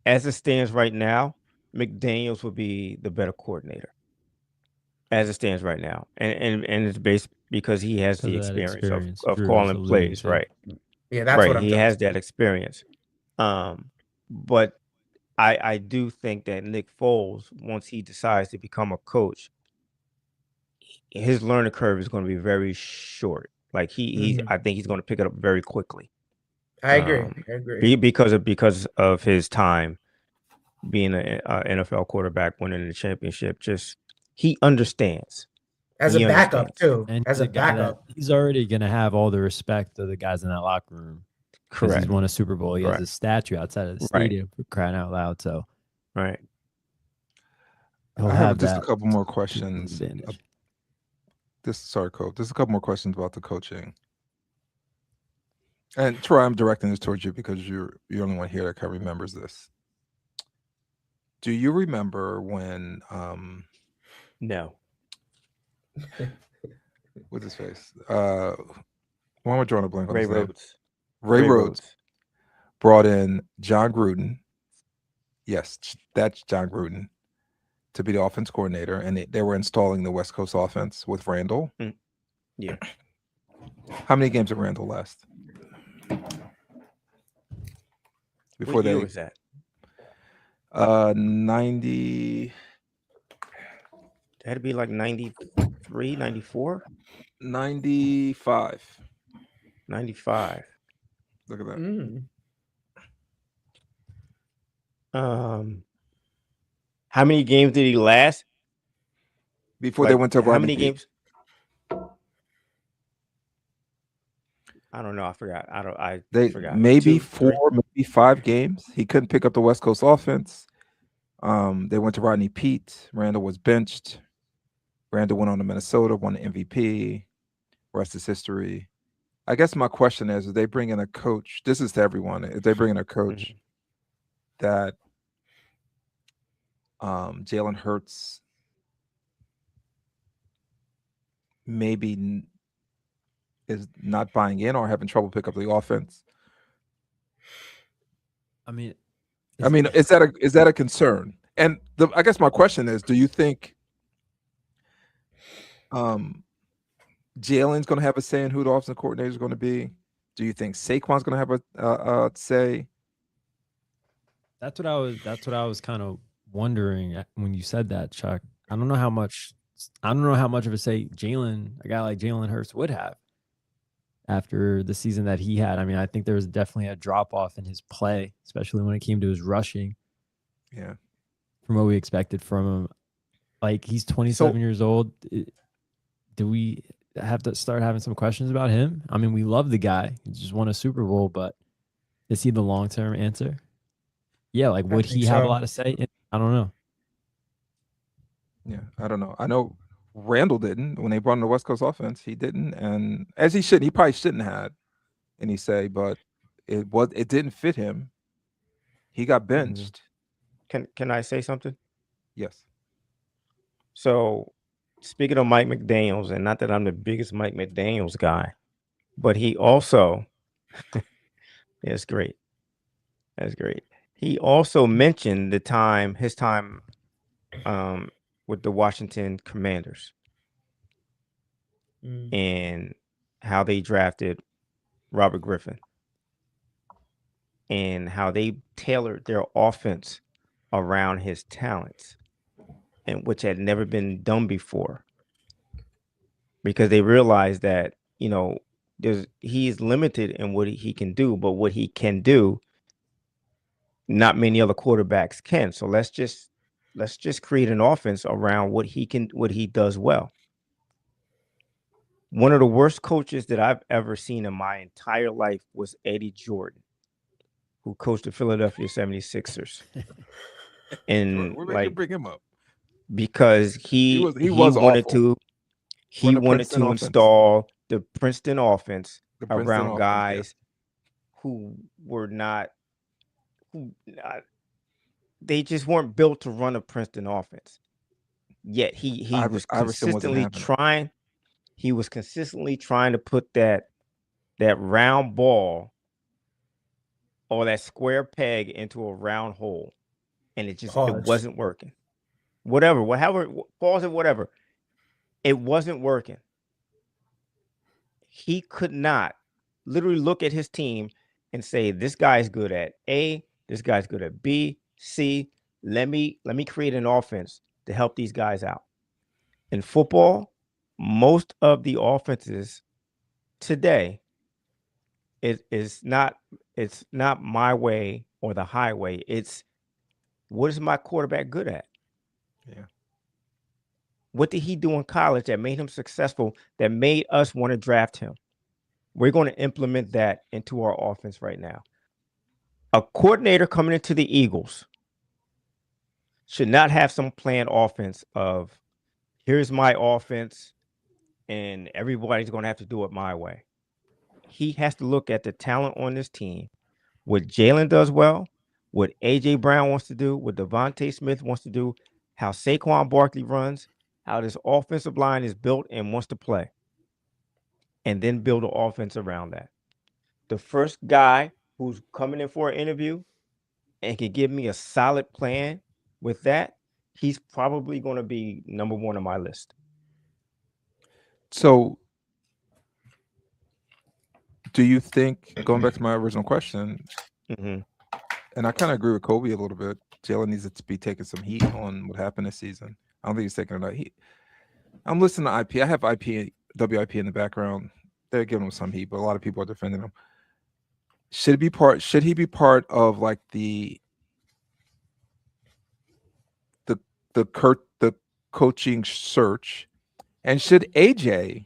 as it stands right now, McDaniels would be the better coordinator. as it stands right now, and it's based because he has the experience of calling plays, right? Yeah, that's what I'm he trying has to that experience. But I do think that Nick Foles, once he decides to become a coach, his learning curve is going to be very short. Like I think he's going to pick it up very quickly. I agree. Because of his time being an NFL quarterback, winning the championship. Just he understands. As a backup too. And as a backup, he's already gonna have all the respect of the guys in that locker room. Because he's won a Super Bowl. He has a statue outside of the stadium for crying out loud. So right. He'll I have just a couple more questions. Advantage. Sorry, Coach. There's a couple more questions about the coaching. And Troy, I'm directing this towards you because you're the only one here that kind of remembers this. Do you remember when No. What's his face? Why am I drawing a blank on Ray his name? Rhodes. Ray Rhodes brought in John Gruden. Yes, that's John Gruden to be the offense coordinator, and they were installing the West Coast offense with Randall. Yeah. How many games did Randall last? Before what year was that? 90. That had to be like 93, 94? 95. 95. Look at that. How many games did he last? Before they went to how many games? I don't know. I forgot. I forgot. Maybe 4, maybe 5 games. He couldn't pick up the West Coast offense. They went to Rodney Peete. Randall was benched. Randall went on to Minnesota, won the MVP. Rest is history. I guess my question is, if they bring in a coach, this is to everyone, if they bring in a coach that Jalen Hurts maybe is not buying in or having trouble pick up the offense. I mean, is that a concern? And I guess my question is, do you think Jalen's going to have a say in who the offensive coordinator is going to be? Do you think Saquon's going to have a say? That's what I was kind of wondering when you said that, Chuck. I don't know how much of a say a guy like Jalen Hurts would have after the season that he had. I mean, I think there was definitely a drop off in his play, especially when it came to his rushing. Yeah. From what we expected from him. Like, he's 27 years old. Do we have to start having some questions about him? I mean, we love the guy. He just won a Super Bowl, but is he the long-term answer? Yeah, like, would he have a lot to say? I don't know. Yeah, I don't know. I know Randall didn't when they brought in the West Coast offense. He didn't, and as he shouldn't. He probably shouldn't have any say, but it didn't fit him. He got benched. Can I say something? Yes. So, speaking of Mike McDaniels, and not that I'm the biggest Mike McDaniels guy, but he also, that's great. That's great. He also mentioned his time with the Washington Commanders and how they drafted Robert Griffin and how they tailored their offense around his talents, and which had never been done before, because they realized that, he is limited in what he can do, but what he can do, not many other quarterbacks can. So let's just create an offense around what he does well. One of the worst coaches that I've ever seen in my entire life was Eddie Jordan, who coached the Philadelphia 76ers. And we're going to bring him up because he wanted to install the Princeton offense around guys who were not they just weren't built to run a Princeton offense. Yet he was consistently trying. He was consistently trying to put that round ball or that square peg into a round hole, and it wasn't working. However, pause it, whatever. It wasn't working. He could not literally look at his team and say, this guy's good at A, this guy's good at B, C. Let me create an offense to help these guys out. In football, most of the offenses today it's not my way or the highway. It's what is my quarterback good at? Yeah. What did he do in college that made him successful, that made us want to draft him? We're going to implement that into our offense right now. A coordinator coming into the Eagles should not have some planned offense of, here's my offense and everybody's going to have to do it my way. He has to look at the talent on this team, what Jalen does well, what A.J. Brown wants to do, what Devontae Smith wants to do, how Saquon Barkley runs, how this offensive line is built and wants to play, and then build an offense around that. The first guy who's coming in for an interview and can give me a solid plan with that, he's probably going to be number one on my list. So do you think, going back to my original question, and I kind of agree with Kobe a little bit, Jalen needs to be taking some heat on what happened this season. I don't think he's taking enough heat. I'm listening to IP. I have WIP in the background. They're giving him some heat, but a lot of people are defending him. Should he be part of like the coaching search? And should AJ,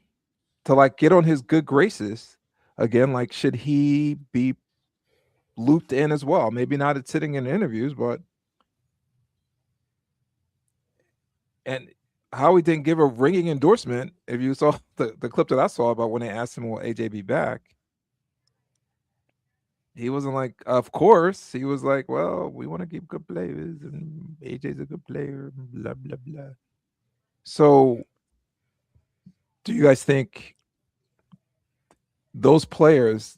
to like get on his good graces again, like should he be looped in as well? Maybe not at sitting in interviews, but and Howie didn't give a ringing endorsement. If you saw the clip that I saw about when they asked him, will AJ be back? He wasn't like, of course. He was like, well, we want to keep good players, and AJ's a good player, blah, blah, blah. So do you guys think those players,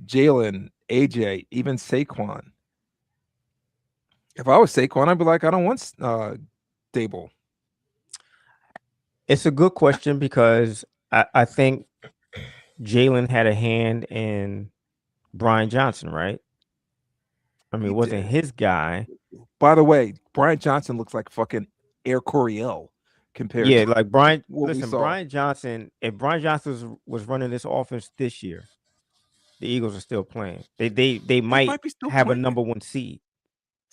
Jalen, AJ, even Saquon, if I was Saquon, I'd be like, I don't want Dable. It's a good question because I think Jalen had a hand in Brian Johnson, right? I mean, it wasn't his guy. By the way, Brian Johnson looks like fucking Air Coryell compared to like Brian. what Listen, Brian Johnson, if Brian Johnson was running this offense this year, the Eagles are still playing. They might be have a number one seed.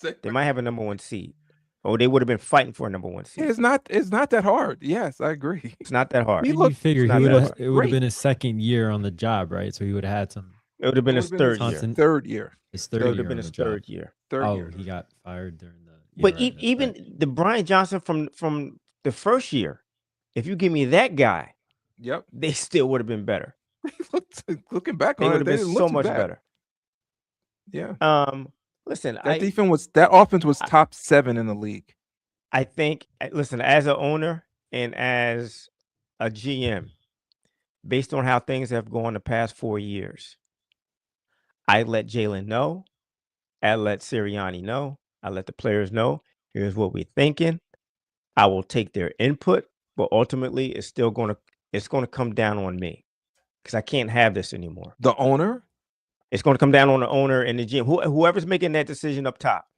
They might have a number one seed. Or they would have been fighting for a number one seed. It's not that hard. Yes, I agree. It's not that hard. You figure it would have been his second year on the job, right? So he would have had some. It would have been his third year. Third year. His third year. It would year have been his third year. He got fired during the. But even the Brian Johnson from the first year, if you give me that guy, yep, they still would have been better. Looking back on it, they would have been so much better. Yeah. Listen, that offense was top 7 in the league. I think, listen, as an owner and as a GM, based on how things have gone the past 4 years, I let Jalen know. I let Sirianni know. I let the players know. Here's what we're thinking. I will take their input, but ultimately, it's going to come down on me because I can't have this anymore. The owner? It's going to come down on the owner and the GM. Whoever's making that decision up top,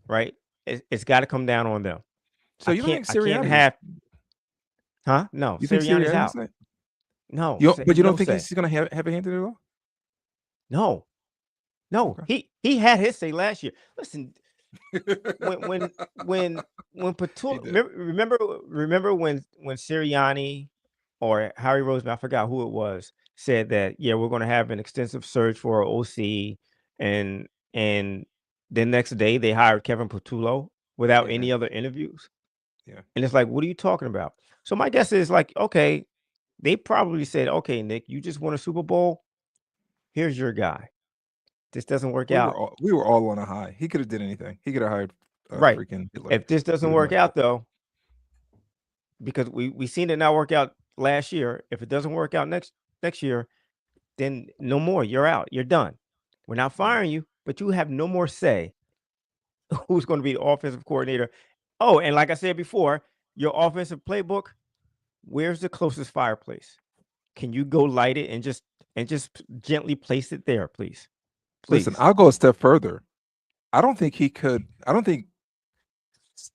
right? It's got to come down on them. So you don't think Sirianni have? Huh? No. You think Sirianni's out. No. But you don't think he's going to have a hand in it at all? No. Okay. He had his say last year. Listen, when Petula, remember when Sirianni or Harry Roseman, I forgot who it was, said that we're going to have an extensive search for an OC, and the next day they hired Kevin Petula without any other interviews. Yeah. And it's like, what are you talking about? So my guess is like, okay, they probably said, okay, Nick, you just won a Super Bowl. Here's your guy. This doesn't work out. We were all on a high. He could have did anything. He could have hired freaking Hitler. If this doesn't work out, though, because we seen it not work out last year. If it doesn't work out next year, then no more. You're out. You're done. We're not firing you, but you have no more say who's going to be the offensive coordinator. Oh, and like I said before, your offensive playbook, Where's the closest fireplace? Can you go light it and just gently place it there, please? Listen, I'll go a step further. I don't think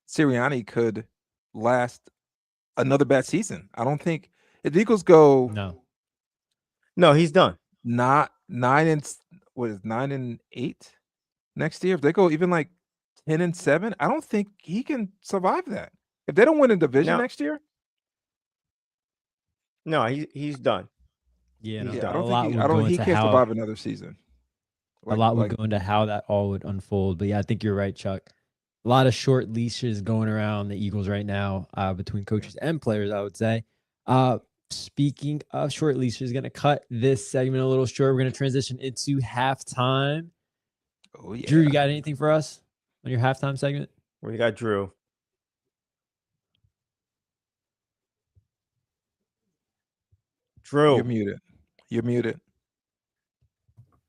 Sirianni could last another bad season. I don't think if the Eagles go no, he's done. Not 9-8 next year. If they go even like 10-7, I don't think he can survive that. If they don't win a division next year, no, he's done. Yeah, he's done. I don't think he can't survive another season. A lot would go into how that all would unfold. But yeah, I think you're right, Chuck. A lot of short leashes going around the Eagles right now between coaches and players, I would say. Speaking of short leashes, going to cut this segment a little short. We're going to transition into halftime. Oh, yeah. Drew, you got anything for us on your halftime segment? We got Drew. You're muted.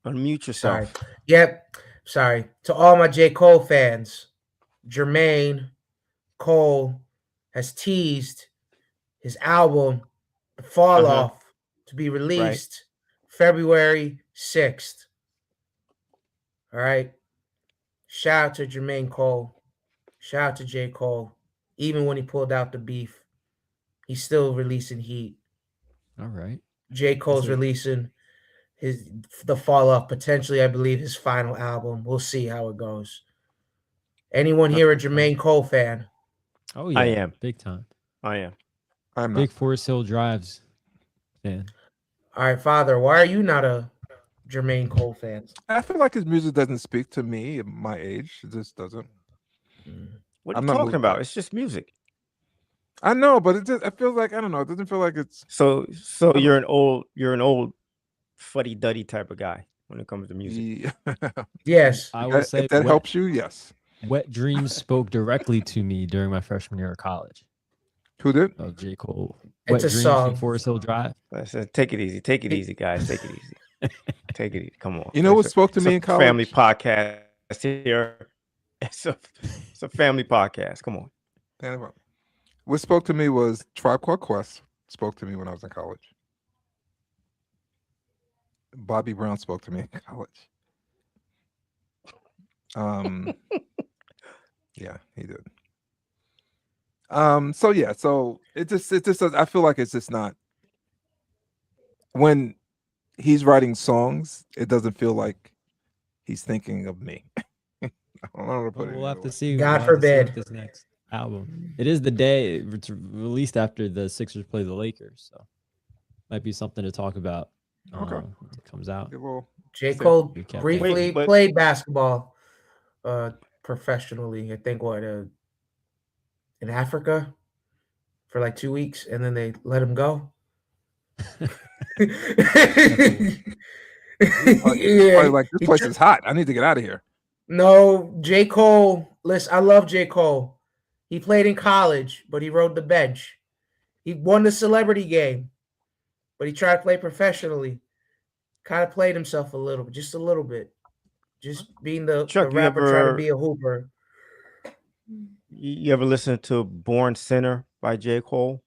Unmute yourself. Sorry. Yep. Sorry. To all my J. Cole fans, Jermaine Cole has teased his album, The Fall Off, to be released February 6th. All right. Shout out to Jermaine Cole. Shout out to J. Cole. Even when he pulled out the beef, he's still releasing heat. All right. J. Cole's releasing The Fall Off, potentially, I believe, his final album. We'll see how it goes. Anyone here a Jermaine Cole fan? Oh, yeah. I am. Big time. I am. I'm big Forest Hill Drives fan. All right, Father, why are you not a Jermaine Cole fan? I feel like his music doesn't speak to me at my age. It just doesn't. What are you talking about? It's just music. I know, but it feels like, I don't know. It doesn't feel like it's so you're an old fuddy-duddy type of guy when it comes to music. Yes. I will say if that helps you, yes. Wet Dreams spoke directly to me during my freshman year of college. Who did? Oh, J. Cole. It's Wet a Dreams song. from Forest Hill Drive. Listen, take it easy. Take it easy, guys. Take it easy. Take it easy. Come on. You know what spoke to me in college? Family podcast here. It's a family podcast. Come on. What spoke to me was Tribe Called Quest. Spoke to me when I was in college. Bobby Brown spoke to me in college. Yeah, he did. So it just I feel like it's just not, when he's writing songs, it doesn't feel like he's thinking of me. I don't know how to put it. We'll have to see. God forbid. This next album. It is the day it's released after the Sixers play the Lakers, so might be something to talk about. Okay. When it comes out. J. Cole Recap. briefly played basketball professionally, I think, in Africa for like 2 weeks, and then they let him go. Like, this place is hot. I need to get out of here. No, J. Cole. Listen, I love J. Cole. He played in college, but he rode the bench. He won the celebrity game, but he tried to play professionally. Kind of played himself a little, just a little bit. Just being the rapper trying to be a hooper. You ever listen to Born Sinner by J. Cole?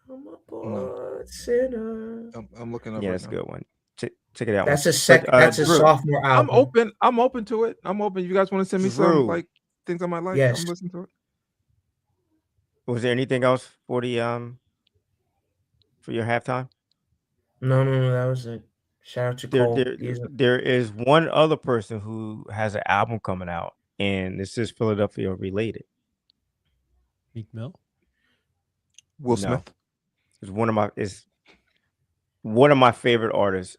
I'm a born sinner. I'm looking up. Yeah, that's a good one. Check it out. That's a sophomore album. I'm open to it. I'm open. You guys want to send me some like things I might like? Yes. I'm listening to it. Was there anything else for the for your halftime? No, that was it. Shout out to Cole. There is one other person who has an album coming out, and this is Philadelphia related. Meek Mill? Will Smith? It's one of my favorite artists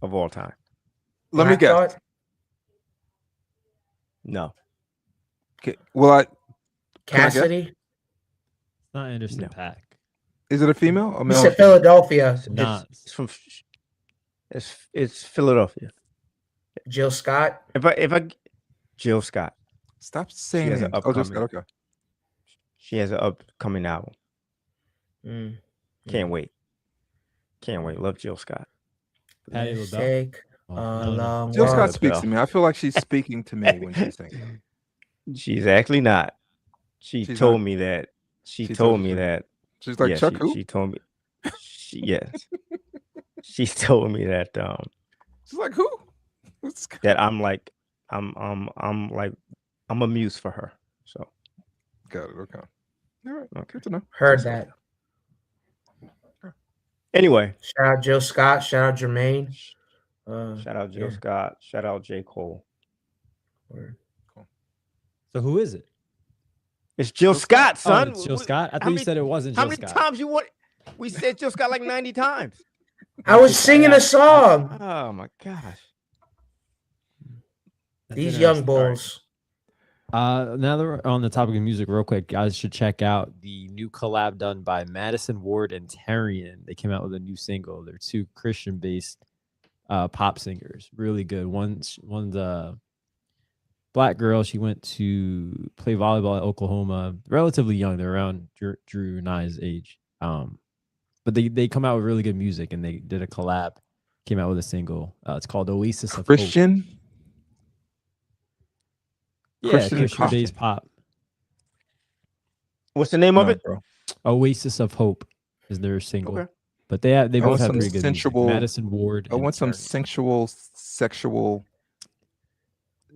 of all time. Let me guess. No. Okay. Well, Cassidy? It's not Anderson .Paak. Is it a female or male? It's Philadelphia. It's from. It's Philadelphia. Jill Scott. Jill Scott. Stop saying it. Jill Scott. Okay. She has an upcoming album. Can't wait. Love Jill Scott. Patti LaBelle. Jill Scott speaks to me. I feel like she's speaking to me when she's singing. She's actually not. She told me that. She told me that She's like, Chuck who? She told me. Yes. She told me that she's like, who? That I'm a muse for her. So got it. Okay. All right. Okay. Good to know. Heard that. Anyway. Shout out Jill Scott. Shout out Jermaine. Shout out Jill Scott. Shout out J. Cole. Cool. So who is it? It's Jill Scott, son. Oh, it's Jill Scott? I thought you said it wasn't Jill Scott. How many times you want? We said Jill Scott like 90 times. I was singing a song. Oh my gosh. These young bulls. Now that we're on the topic of music, real quick, guys should check out the new collab done by Madison Ward and Terrian. They came out with a new single. They're two Christian-based pop singers. Really good. One's a black girl. She went to play volleyball at Oklahoma. Relatively young. They're around Drew and I's age. But they come out with really good music, and they did a collab. Came out with a single. It's called Oasis of Christian. Hope. Yeah, Christian-based pop. What's the name of it? Bro. Oasis of Hope is their single. Okay. But they both have pretty good sensual, music. Madison Ward. I want some sensual, sexual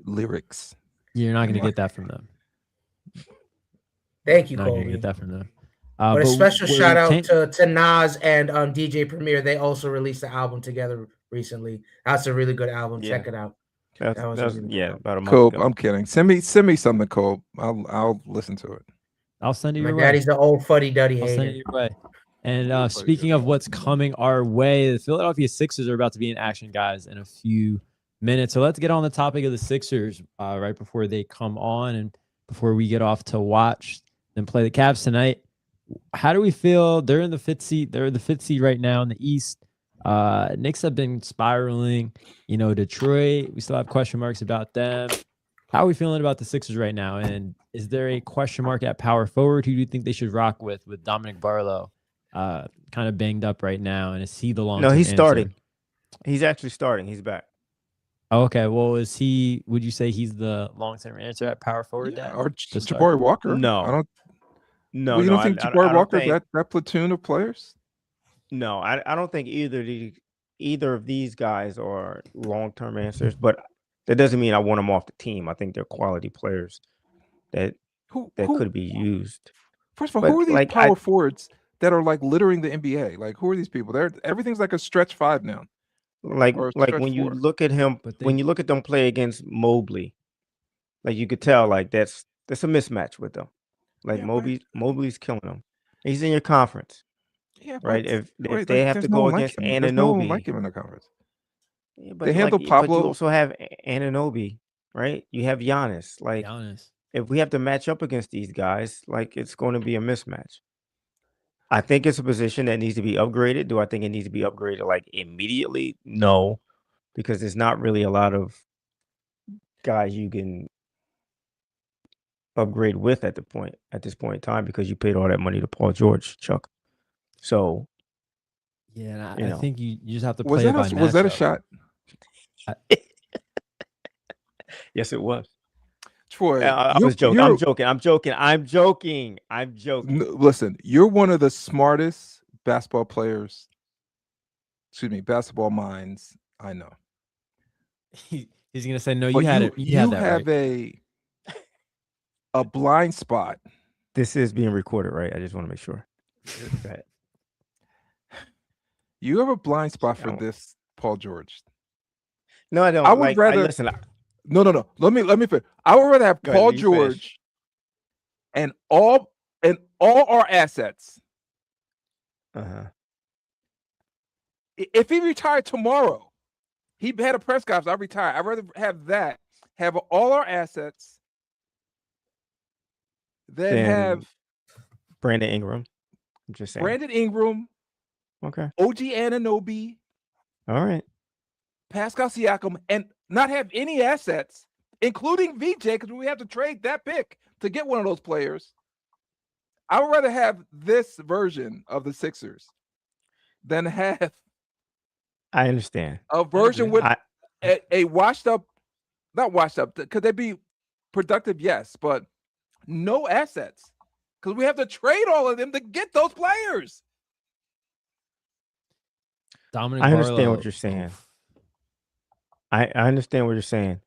lyrics. You're not going to get that from them. Thank you, Not going to Colby. get that from them. But a special shout out to Nas and DJ Premier. They also released the album together recently. That's a really good album. Yeah. Check it out. That was about a month Cool. ago. I'm kidding. Send me something, Cole. I'll listen to it. I'll send it My your daddy's way. the old fuddy-duddy I'll hater. send it your way. And speaking of what's coming our way, the Philadelphia Sixers are about to be in action, guys, in a few minutes. So let's get on the topic of the Sixers right before they come on and before we get off to watch them play the Cavs tonight. How do we feel? They're in the fifth seed. They're the fifth seed right now in the East. Knicks have been spiraling. Detroit, we still have question marks about them. How are we feeling about the Sixers right now? And is there a question mark at power forward? Who do you think they should rock with Dominic Barlow kind of banged up right now? And is he the long-term No, he's answer? starting. He's actually starting. He's back. Oh, okay. Well, would you say he's the long-term answer at power forward? Yeah, Dad? or Jabari Walker? No. No, you don't think Jabari Walker, that platoon of players? No, I don't think either of these guys are long-term answers, but that doesn't mean I want them off the team. I think they're quality players that could be used. First of all, who are these power forwards that are like littering the NBA? Like, who are these people? Everything's like a stretch five now. Like when you look at him, when you look at them play against Mobley, like you could tell, like that's a mismatch with them. Like Mobley's killing them. He's in your conference. Yeah, right. If they have to go against Anunoby, no one like him in the conference. Yeah, but they handle Pablo. But you also have Anunoby, right? You have Giannis. Like if we have to match up against these guys, like it's going to be a mismatch. I think it's a position that needs to be upgraded. Do I think it needs to be upgraded like immediately? No, because there's not really a lot of guys you can upgrade with at this point in time because you paid all that money to Paul George, Chuck. So, yeah, I think you just have to play it by matchup. Was that a shot? Yes, it was. Troy, I was joking. I'm joking. Listen, you're one of the smartest basketball minds I know. He's gonna say no. But you had it. You have a blind spot. This is being recorded, right? I just want to make sure. You have a blind spot for this, Paul George. No, I don't. I would rather listen. No. Let me finish. I would rather have Paul George and all our assets. If he retired tomorrow, he had a press conference. I retire. I'd rather have that. Have all our assets. Then have Brandon Ingram. I'm just saying. Brandon Ingram. Okay. OG Anunoby. All right. Pascal Siakam, and not have any assets, including VJ, because we have to trade that pick to get one of those players. I would rather have this version of the Sixers than have. I understand. A version with a washed up, not washed up, could they be productive? Yes, but no assets. because we have to trade all of them to get those players. Dominic I understand Barlow. what you're saying. I understand what you're saying.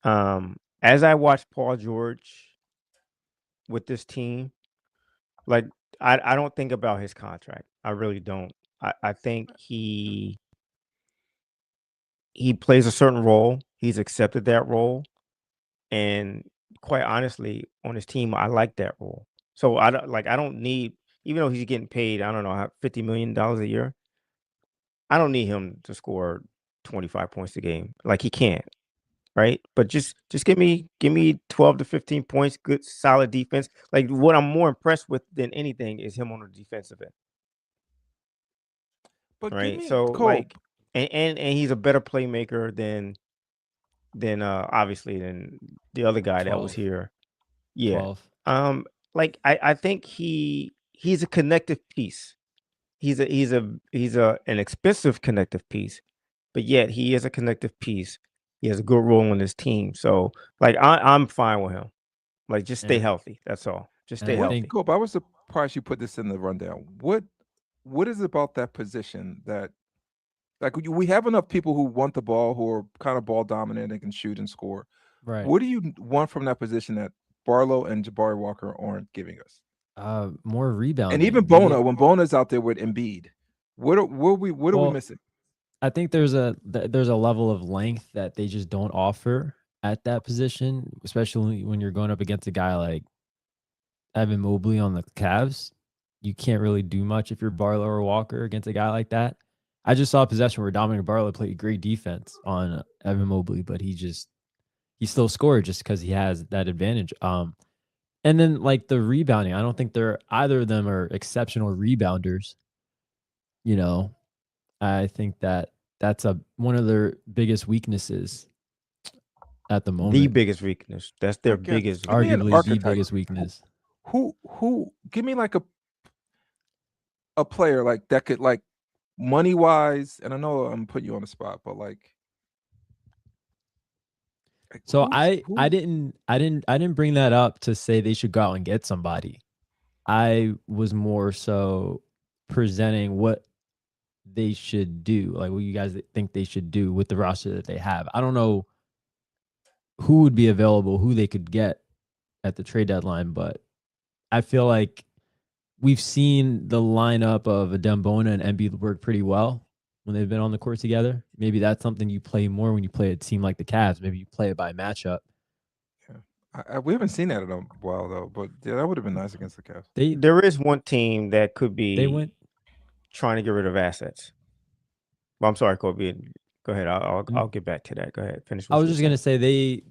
As I watch Paul George with this team, like I don't think about his contract. I really don't. I think he plays a certain role. He's accepted that role, and quite honestly, on his team, I like that role. So I don't need, even though he's getting paid, I don't know, $50 million a year. I don't need him to score 25 points a game. Like, he can't, right? But just give me 12 to 15 points, good solid defense. Like, what I'm more impressed with than anything is him on the defensive end. But right. So like, and he's a better playmaker than obviously than the other guy 12. that was here. Yeah. 12. Like I think he's a connective piece. He's an expensive connective piece, but yet he is a connective piece. He has a good role on his team. So like I'm fine with him. Like, just stay healthy. That's all. Just stay healthy. Cope, I was surprised you put this in the rundown. What is it about that position that, like, we have enough people who want the ball, who are kind of ball dominant and can shoot and score. Right. What do you want from that position that Barlow and Jabari Walker aren't giving us? More rebounding. And even Bona, when Bona's out there with Embiid, what are we missing? I think there's a level of length that they just don't offer at that position, especially when you're going up against a guy like Evan Mobley on the Cavs. You can't really do much if you're Barlow or Walker against a guy like that. I just saw a possession where Dominic Barlow played great defense on Evan Mobley, but he still scored just because he has that advantage. And then like the rebounding, I don't think either of them are exceptional rebounders. You know, I think that's one of their biggest weaknesses at the moment. The biggest weakness. That's their biggest, arguably the biggest weakness. Who give me like a player like that could, like, money wise, and I know I'm putting you on the spot, but like so I didn't bring that up to say they should go out and get somebody. I was more so presenting what they should do, like what you guys think they should do with the roster that they have. I don't know who would be available, who they could get at the trade deadline, but I feel like we've seen the lineup of Dembona and Embiid work pretty well when they've been on the court together. Maybe that's something you play more when you play a team like the Cavs. Maybe you play it by matchup. Yeah, we haven't seen that in a while though. But yeah, that would have been nice against the Cavs. There is one team that could be trying to get rid of assets. Well, I'm sorry, Kobe. Go ahead. I'll get back to that. Go ahead. Finish. I was just gonna say they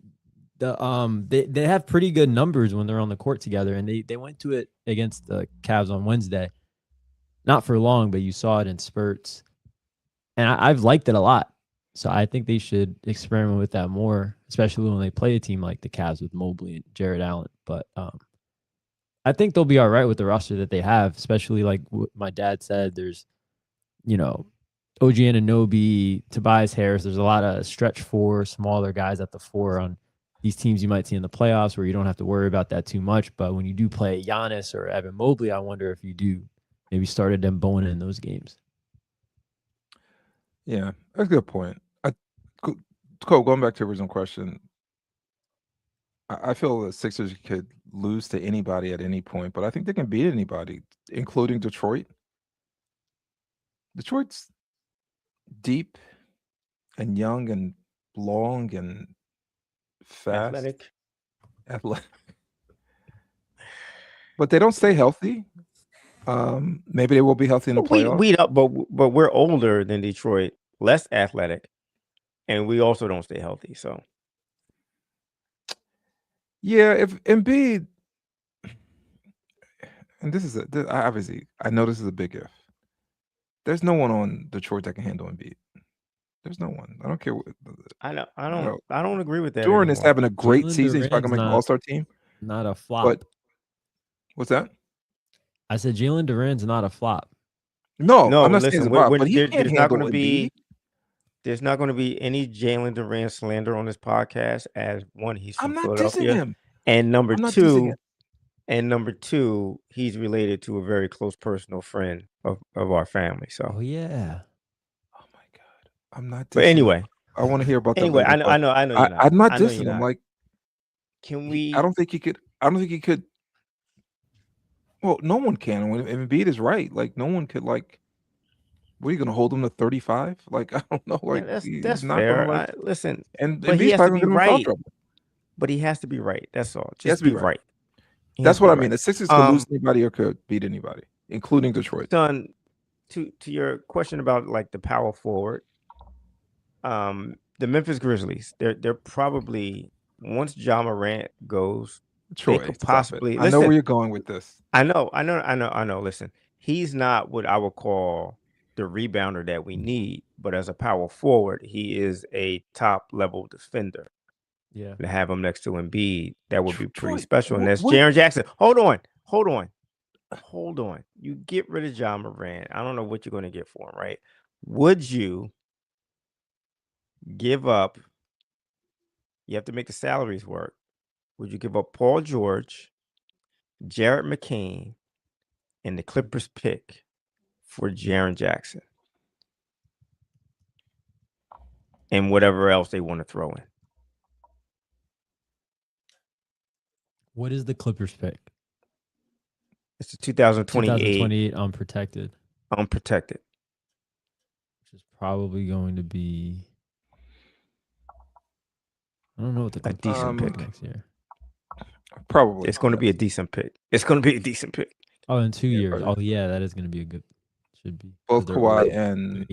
have pretty good numbers when they're on the court together, and they went to it against the Cavs on Wednesday. Not for long, but you saw it in spurts. And I've liked it a lot. So I think they should experiment with that more, especially when they play a team like the Cavs with Mobley and Jared Allen. But I think they'll be all right with the roster that they have, especially like what my dad said. There's, OG Anunoby, Tobias Harris. There's a lot of stretch four, smaller guys at the four on these teams you might see in the playoffs where you don't have to worry about that too much. But when you do play Giannis or Evan Mobley, I wonder if you do maybe started Dembona in those games. Yeah, that's a good point. Cole, going back to the original question, I feel the Sixers could lose to anybody at any point, but I think they can beat anybody, including Detroit. Detroit's deep and young and long and fast. Athletic. But they don't stay healthy. Maybe they will be healthy in the playoffs. But we're older than Detroit, less athletic, and we also don't stay healthy. So, yeah, if Embiid, and this is obviously, I know this is a big if. There's no one on Detroit that can handle Embiid. There's no one. I don't care. I don't agree with that. Jordan is having a great season. He's probably gonna make an All-Star team. Not a flop. But what's that? I said Jalen Duren's not a flop. No, I'm not saying but he can't handle Embiid. There's not going to be any Jalen Duren slander on this podcast. As one, he's from I'm not Philadelphia, dissing him. And number two, And number two, he's related to a very close personal friend of our family. So, Oh yeah. Oh my God, I'm not. but anyway, I want to hear about that anyway, later. I know you're not. I'm not I know you're dissing him. not. Like, Can I we? don't think he could. I don't think he could. Well, no one can. When Embiid is right, like no one could. Like, what are you going to hold him to 35? Like, I don't know. Yeah, Like, that's he's not going to fair. like. Listen, And but he Embiid's has to probably be going to get him in foul right. trouble. But he has to be right. That's all. He has Just to be be right. right. That's what I mean. The Sixers could lose anybody or could beat anybody, including Detroit. Son, to your question about like the power forward, the Memphis Grizzlies, they're probably, once Ja Morant goes, Troy, they could possibly I know where you're going with this. I know. Listen, he's not what I would call the rebounder that we need, but as a power forward, he is a top level defender. Yeah. To have him next to Embiid, that would be pretty Troy, special. And that's Jaren Jackson. Hold on. You get rid of Ja Morant. I don't know what you're going to get for him, right? Would you give up? You have to make the salaries work. Would you give up Paul George, Jared McCain, and the Clippers pick for Jaren Jackson? And whatever else they want to throw in. What is the Clippers pick? It's the 2028 unprotected. Unprotected. Which is probably going to be, I don't know what the a decent pick next year. Probably. It's going to be a decent pick. Oh, in 2 years. Oh yeah, that is going to be a good. Should be. Both Kawhi and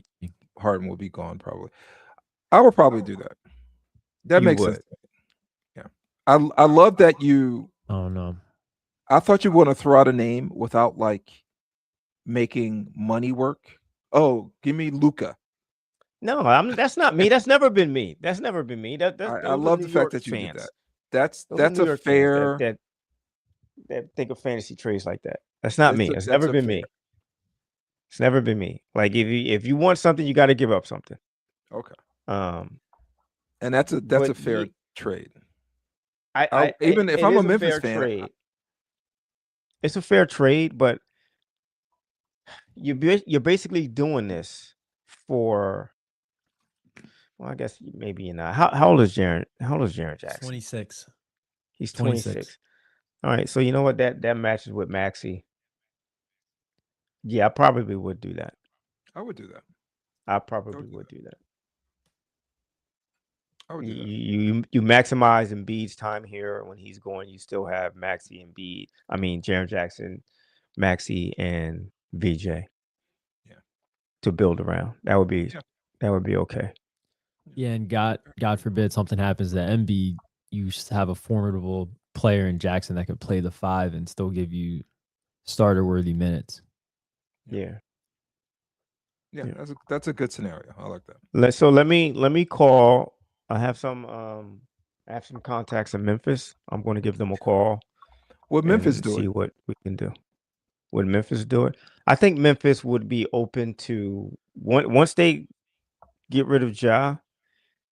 Harden will be gone probably. I would probably do that. That makes sense. Yeah. I love that you. Oh no. I thought you were going to throw out a name without like making money work. Oh, give me Luka. No, that's not me. That's never been me. I love the fact that you did that. That's a fair. That think of fantasy trades like that. That's not me. It's never been me. It's never been me. Like if you want something, you got to give up something. Okay. And that's a fair trade. Even if I'm a Memphis fan, it's a fair trade, but you're basically doing this for. Well, I guess maybe you're not. How old is Jaren? How old is Jaren Jackson? 26. He's 26. All right, so you know what? That matches with Maxey. Yeah, I probably would do that. I would do that. I probably would do that. I would do that. You maximize Embiid's time here. When he's going, you still have Maxey, Embiid. I mean, Jaren Jackson, Maxey, and VJ. Yeah. To build around. That would be okay. Yeah, and God forbid something happens to Embiid, you have a formidable player in Jackson that could play the 5 and still give you starter-worthy minutes. Yeah. That's a good scenario. I like that. So let me call. I have some contacts in Memphis. I'm going to give them a call. What Memphis do? See what we can do. Would Memphis do it? I think Memphis would be open to once they get rid of Ja,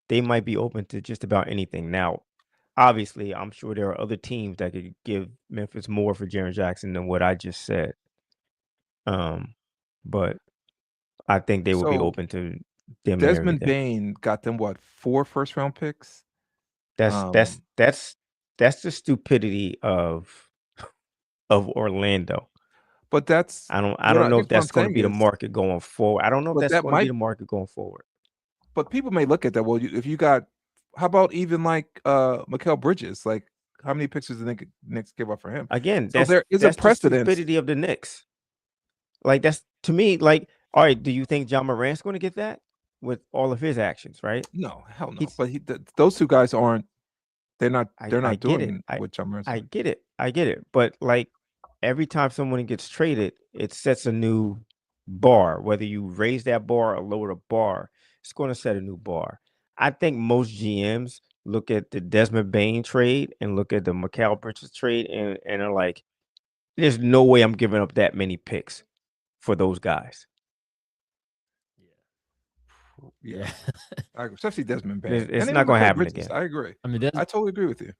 they might be open to just about anything. Now, obviously, I'm sure there are other teams that could give Memphis more for Jaren Jackson than what I just said. But I think they would be open to them. Desmond Bane got them 4 first-round picks. That's the stupidity of Orlando. But that's I don't know if that's going to be the market going forward. I don't know if that's going to be the market going forward. But people may look at that. Well, if you got, how about even like Mikal Bridges? Like, how many picks does the Knicks give up for him? Again, so there is a precedent. The stupidity of the Knicks. Like that's to me. Like, all right, do you think Ja Morant's going to get that with all of his actions? Right? No, hell no. But those two guys aren't. They're not doing what Ja Morant's doing. I get it. But like every time someone gets traded, it sets a new bar. Whether you raise that bar or lower the bar, it's going to set a new bar. I think most GMs look at the Desmond Bane trade and look at the Mikal Bridges trade and are like, there's no way I'm giving up that many picks for those guys. Yeah. Especially Desmond Bane. It's not going to happen again. I agree. I totally agree with you.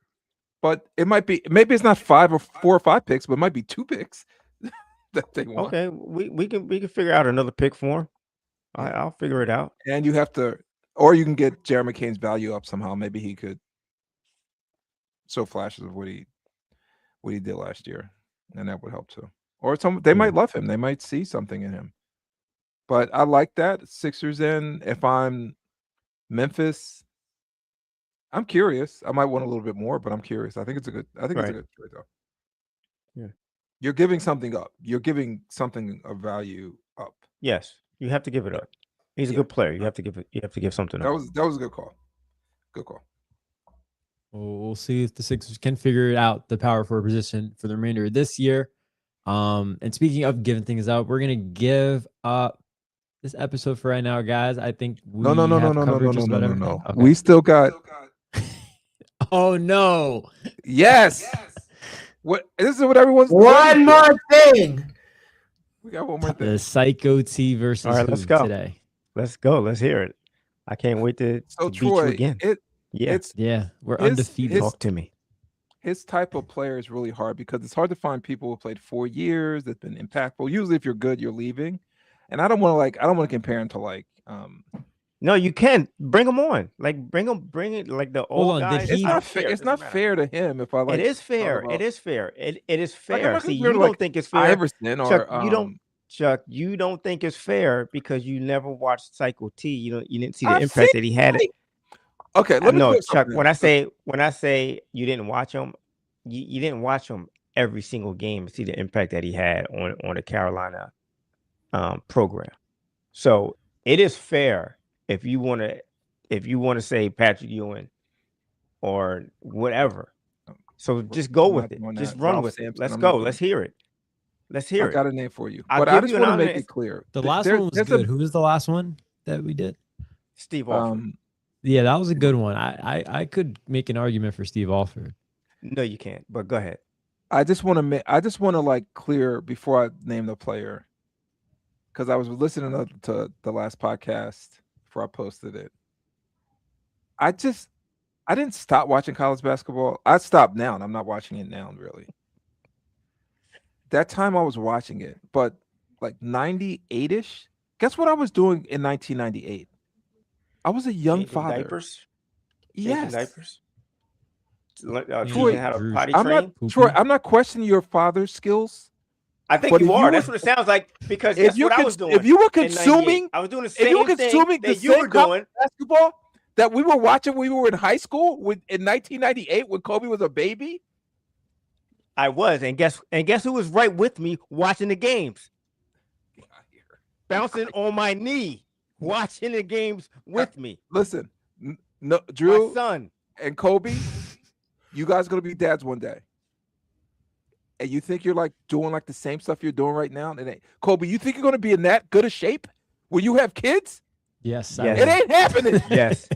But it might be, maybe it's not 4 or 5 picks, but it might be 2 picks that they want. Okay, we can figure out another pick for him. I'll figure it out. And you have to, or you can get Jeremy McCain's value up somehow. Maybe he could show flashes of what he did last year, and that would help too. Or they might love him. They might see something in him. But I like that. Sixers in. If I'm Memphis, I'm curious. I might want a little bit more, but I'm curious. I think it's a good trade though. Yeah. You're giving something up. You're giving something of value up. Yes, you have to give it up. He's a good player. You have to give something up. That was a good call. Good call. We'll see if the Sixers can figure out the power forward position for the remainder of this year. And speaking of giving things up, we're gonna give up this episode for right now, guys. I think we No. Okay. We still got. Oh no! Yes. What? This is what everyone's. One more thing. We got one more thing. The Psycho T versus All right, let's go today. Let's go. Let's hear it. I can't wait to beat Troy, you again. We're undefeated. Talk to me. His type of player is really hard because it's hard to find people who played 4 years that's been impactful. Usually, if you're good, you're leaving, and I don't want to compare him to No, you can bring him on. Bring it like the old guys. It's not fair to him if I like. It is fair. It is fair. It is fair. See, you don't think it's fair. Iverson or Chuck, you don't think it's fair because you never watched Psycho T. You didn't see the impact that he had. Okay, let me know, Chuck. When I say you didn't watch him, you didn't watch him every single game to see the impact that he had on the Carolina program. So it is fair if you want to say Patrick Ewing or whatever. So just go with it. Just run with it. Let's go. Let's hear it. I got a name for you, but I just want to make it clear. The last one was good. Who was the last one that we did? Steve Alford. Yeah, that was a good one. I could make an argument for Steve Alford. No, you can't. But go ahead. I just want to clear before I name the player, because I was listening to the last podcast before I posted it. I didn't stop watching college basketball. I stopped now, and I'm not watching it now, really. That time I was watching it, but 98-ish. Guess what I was doing in 1998? I was a young father. Diapers? Yes. Diapers? Troy, I'm not questioning your father's skills. I think you are. That's what it sounds like. Because that's what I was doing. If you were consuming, I was doing the same thing that you were doing. Basketball that we were watching when we were in high school in 1998 when Kobe was a baby. I was, and guess who was right with me watching the games? Bouncing on my knee, watching the games with me. Listen, no, Drew, my son, and Kobe, you guys are gonna be dads one day, and you think you're doing the same stuff you're doing right now? And Kobe, you think you're gonna be in that good a shape when you have kids? Yes. It ain't happening. Yes.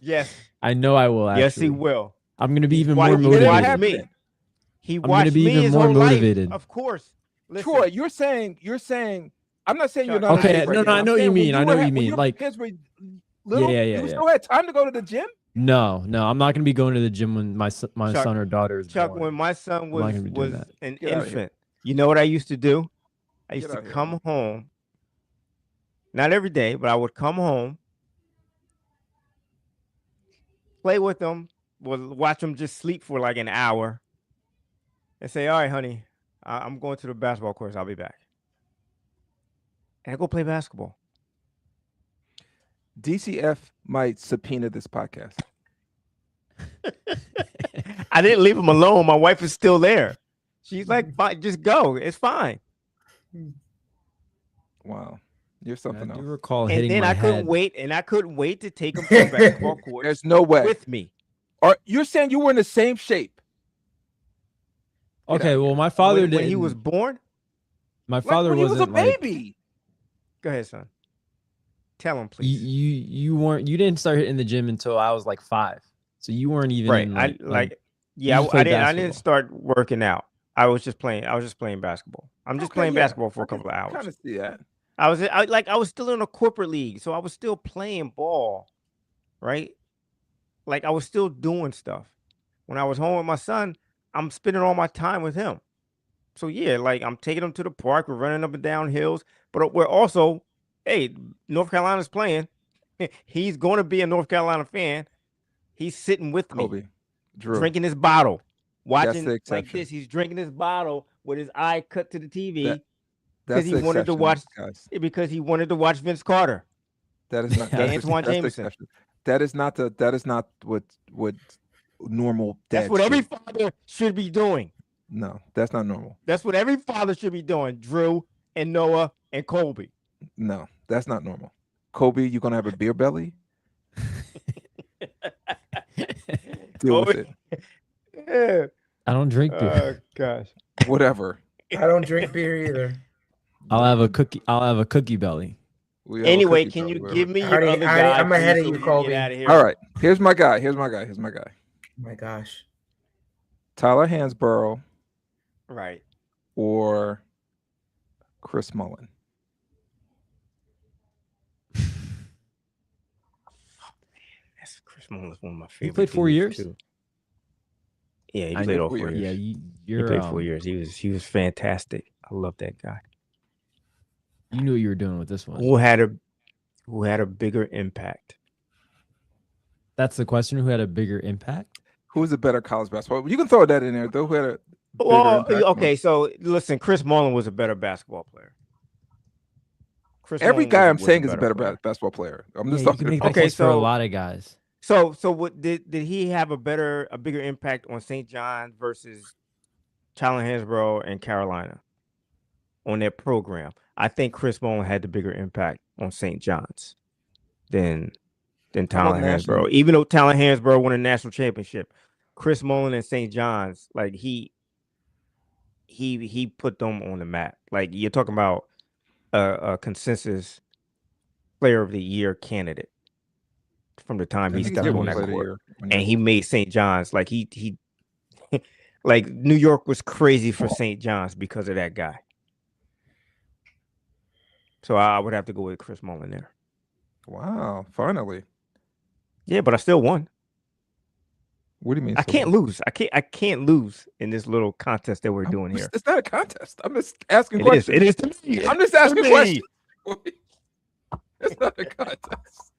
Yes. I know I will. Actually. Yes, he will. I'm gonna be even more motivated. Me. I'm going to be even more motivated. Of course. Listen. Troy, you're saying. I'm not saying you're not. Okay, no, I know what you mean. I know what you mean. Kids were little, you still had time to go to the gym? No, I'm not going to be going to the gym when my son or daughter is born. When my son was an infant, you know what I used to do? I used to come home. Not every day, but I would come home, play with them, watch them just sleep for an hour. And say, all right, honey, I'm going to the basketball course. I'll be back. And I go play basketball. DCF might subpoena this podcast. I didn't leave him alone. My wife is still there. She's like, fine, just go. It's fine. Wow. You're something else. I do recall and hitting then my I couldn't wait, and I couldn't wait to take him to the basketball court. There's no way. With me. You're saying you were in the same shape? Okay, well, my father didn't. When he was born? My father when wasn't. He was a baby. Go ahead, son. Tell him, please. You didn't start hitting the gym until I was 5. So you weren't even right. In, I didn't start working out. I was just playing basketball. I'm just playing basketball for a couple of hours. I kind of see that. I was still in a corporate league, so I was still playing ball, right? I was still doing stuff. when I was home with my son, I'm spending all my time with him. So yeah, like I'm taking him to the park, we're running up and down hills, but we're also, hey, North Carolina's playing. He's going to be a North Carolina fan. He's sitting with Kobe, me, Drew, drinking his bottle, watching the like this. He's drinking his bottle with his eye cut to the TV because he wanted to watch. Guys. Because he wanted to watch Vince Carter. That is not Antoine Jameson. That is not what normal. That's what every father should be doing. No, that's not normal. That's what every father should be doing. Drew and Noah and Colby. No, that's not normal. Kobe, you're gonna have a beer belly. Deal with it. Yeah. I don't drink beer. Oh gosh. Whatever. I don't drink beer either. I'll have a cookie belly. Anyway, can you give me your other guy? I'm ahead of you, Colby. All right. Here's my guy. Oh my gosh. Tyler Hansborough. Right. Or Chris Mullin. Chris Mullin's one of my favorites. He played 4 years. Too. Yeah, he played all 4 years. Yeah, he played 4 years. He was fantastic. I love that guy. You knew what you were doing with this one. Who had a bigger impact? That's the question. Who had a bigger impact? Who's a better college basketball? You can throw that in there, though. Who had a okay, so listen, Chris Mullin was a better basketball player. Every guy I'm saying is a better basketball player. I'm just talking about for a lot of guys. So what did he have a bigger impact on St. John's versus Tyler Hansborough and Carolina on their program? I think Chris Mullin had the bigger impact on St. John's than Tyler Hansborough. Even though Tyler Hansborough won a national championship, Chris Mullin and St. John's, like he put them on the map. Like you're talking about a consensus player of the year candidate from the time he stepped on that court. And he made St. John's like he like New York was crazy for St. John's because of that guy. So I would have to go with Chris Mullin there. Wow, finally. Yeah, but I still won. What do you mean? I can't lose. I can't lose in this little contest that we're doing here. It's not a contest. I'm just asking questions. It is to me. I'm just asking questions. It's not a contest.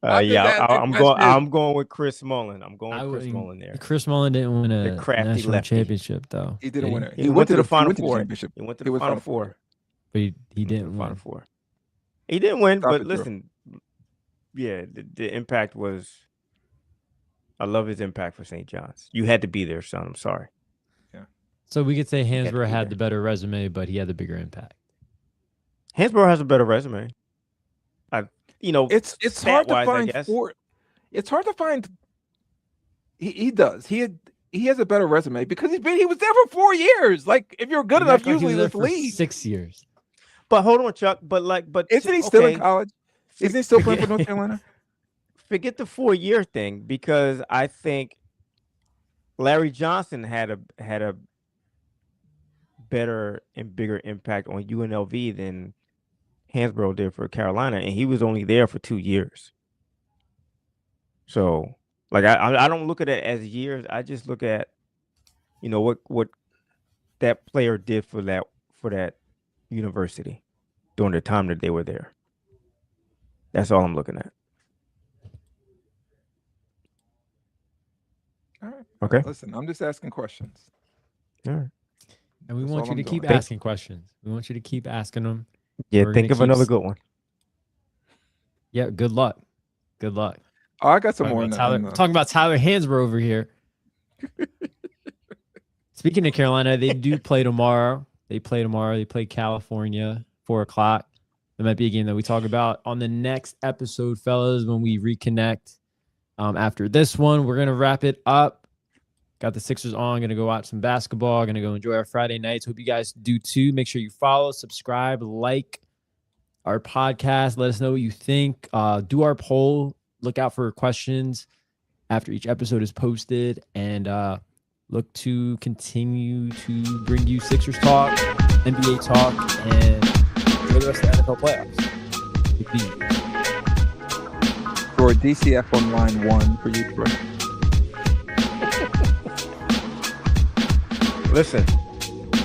I'm going with Chris Mullin. I'm going with Chris Mullin there. Chris Mullin didn't win a national championship, though. He didn't win it. He went to the Final Four. He went to the Final Four. But he didn't win. Final Four. He didn't win, but listen, yeah, the impact was. I love his impact for St. John's. You had to be there, son. I'm sorry. Yeah. So we could say Hansborough had the better resume, but he had the bigger impact. Hansborough has a better resume. It's hard to find It's hard to find. He does. He has a better resume because he was there for 4 years. Like if you're good enough, usually let's leave 6 years. But hold on, Chuck. But isn't he still in college? Isn't he still playing for North Carolina? Forget the 4-year thing because I think Larry Johnson had a better and bigger impact on UNLV than Hansborough did for Carolina, and he was only there for 2 years. So, like, I don't look at it as years. I just look at, what that player did for that university during the time that they were there. That's all I'm looking at. All right. Okay. Listen, I'm just asking questions. All right. And we want you to keep asking questions. We want you to keep asking them. Yeah, think of another good one. Yeah, good luck. Good luck. Oh, I got some more. Talking about Tyler Hansborough over here. Speaking of Carolina, they do play tomorrow. They play California, 4:00. There might be a game that we talk about on the next episode, fellas, when we reconnect. After this one, we're going to wrap it up. Got the Sixers on. Going to go watch some basketball. Going to go enjoy our Friday nights. Hope you guys do too. Make sure you follow, subscribe, like our podcast. Let us know what you think. Do our poll. Look out for questions after each episode is posted. And look to continue to bring you Sixers talk, NBA talk, and enjoy the rest of the NFL playoffs. For DCF on line 1 for you, Troy. Listen,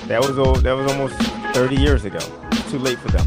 that was almost 30 years ago. It's too late for them.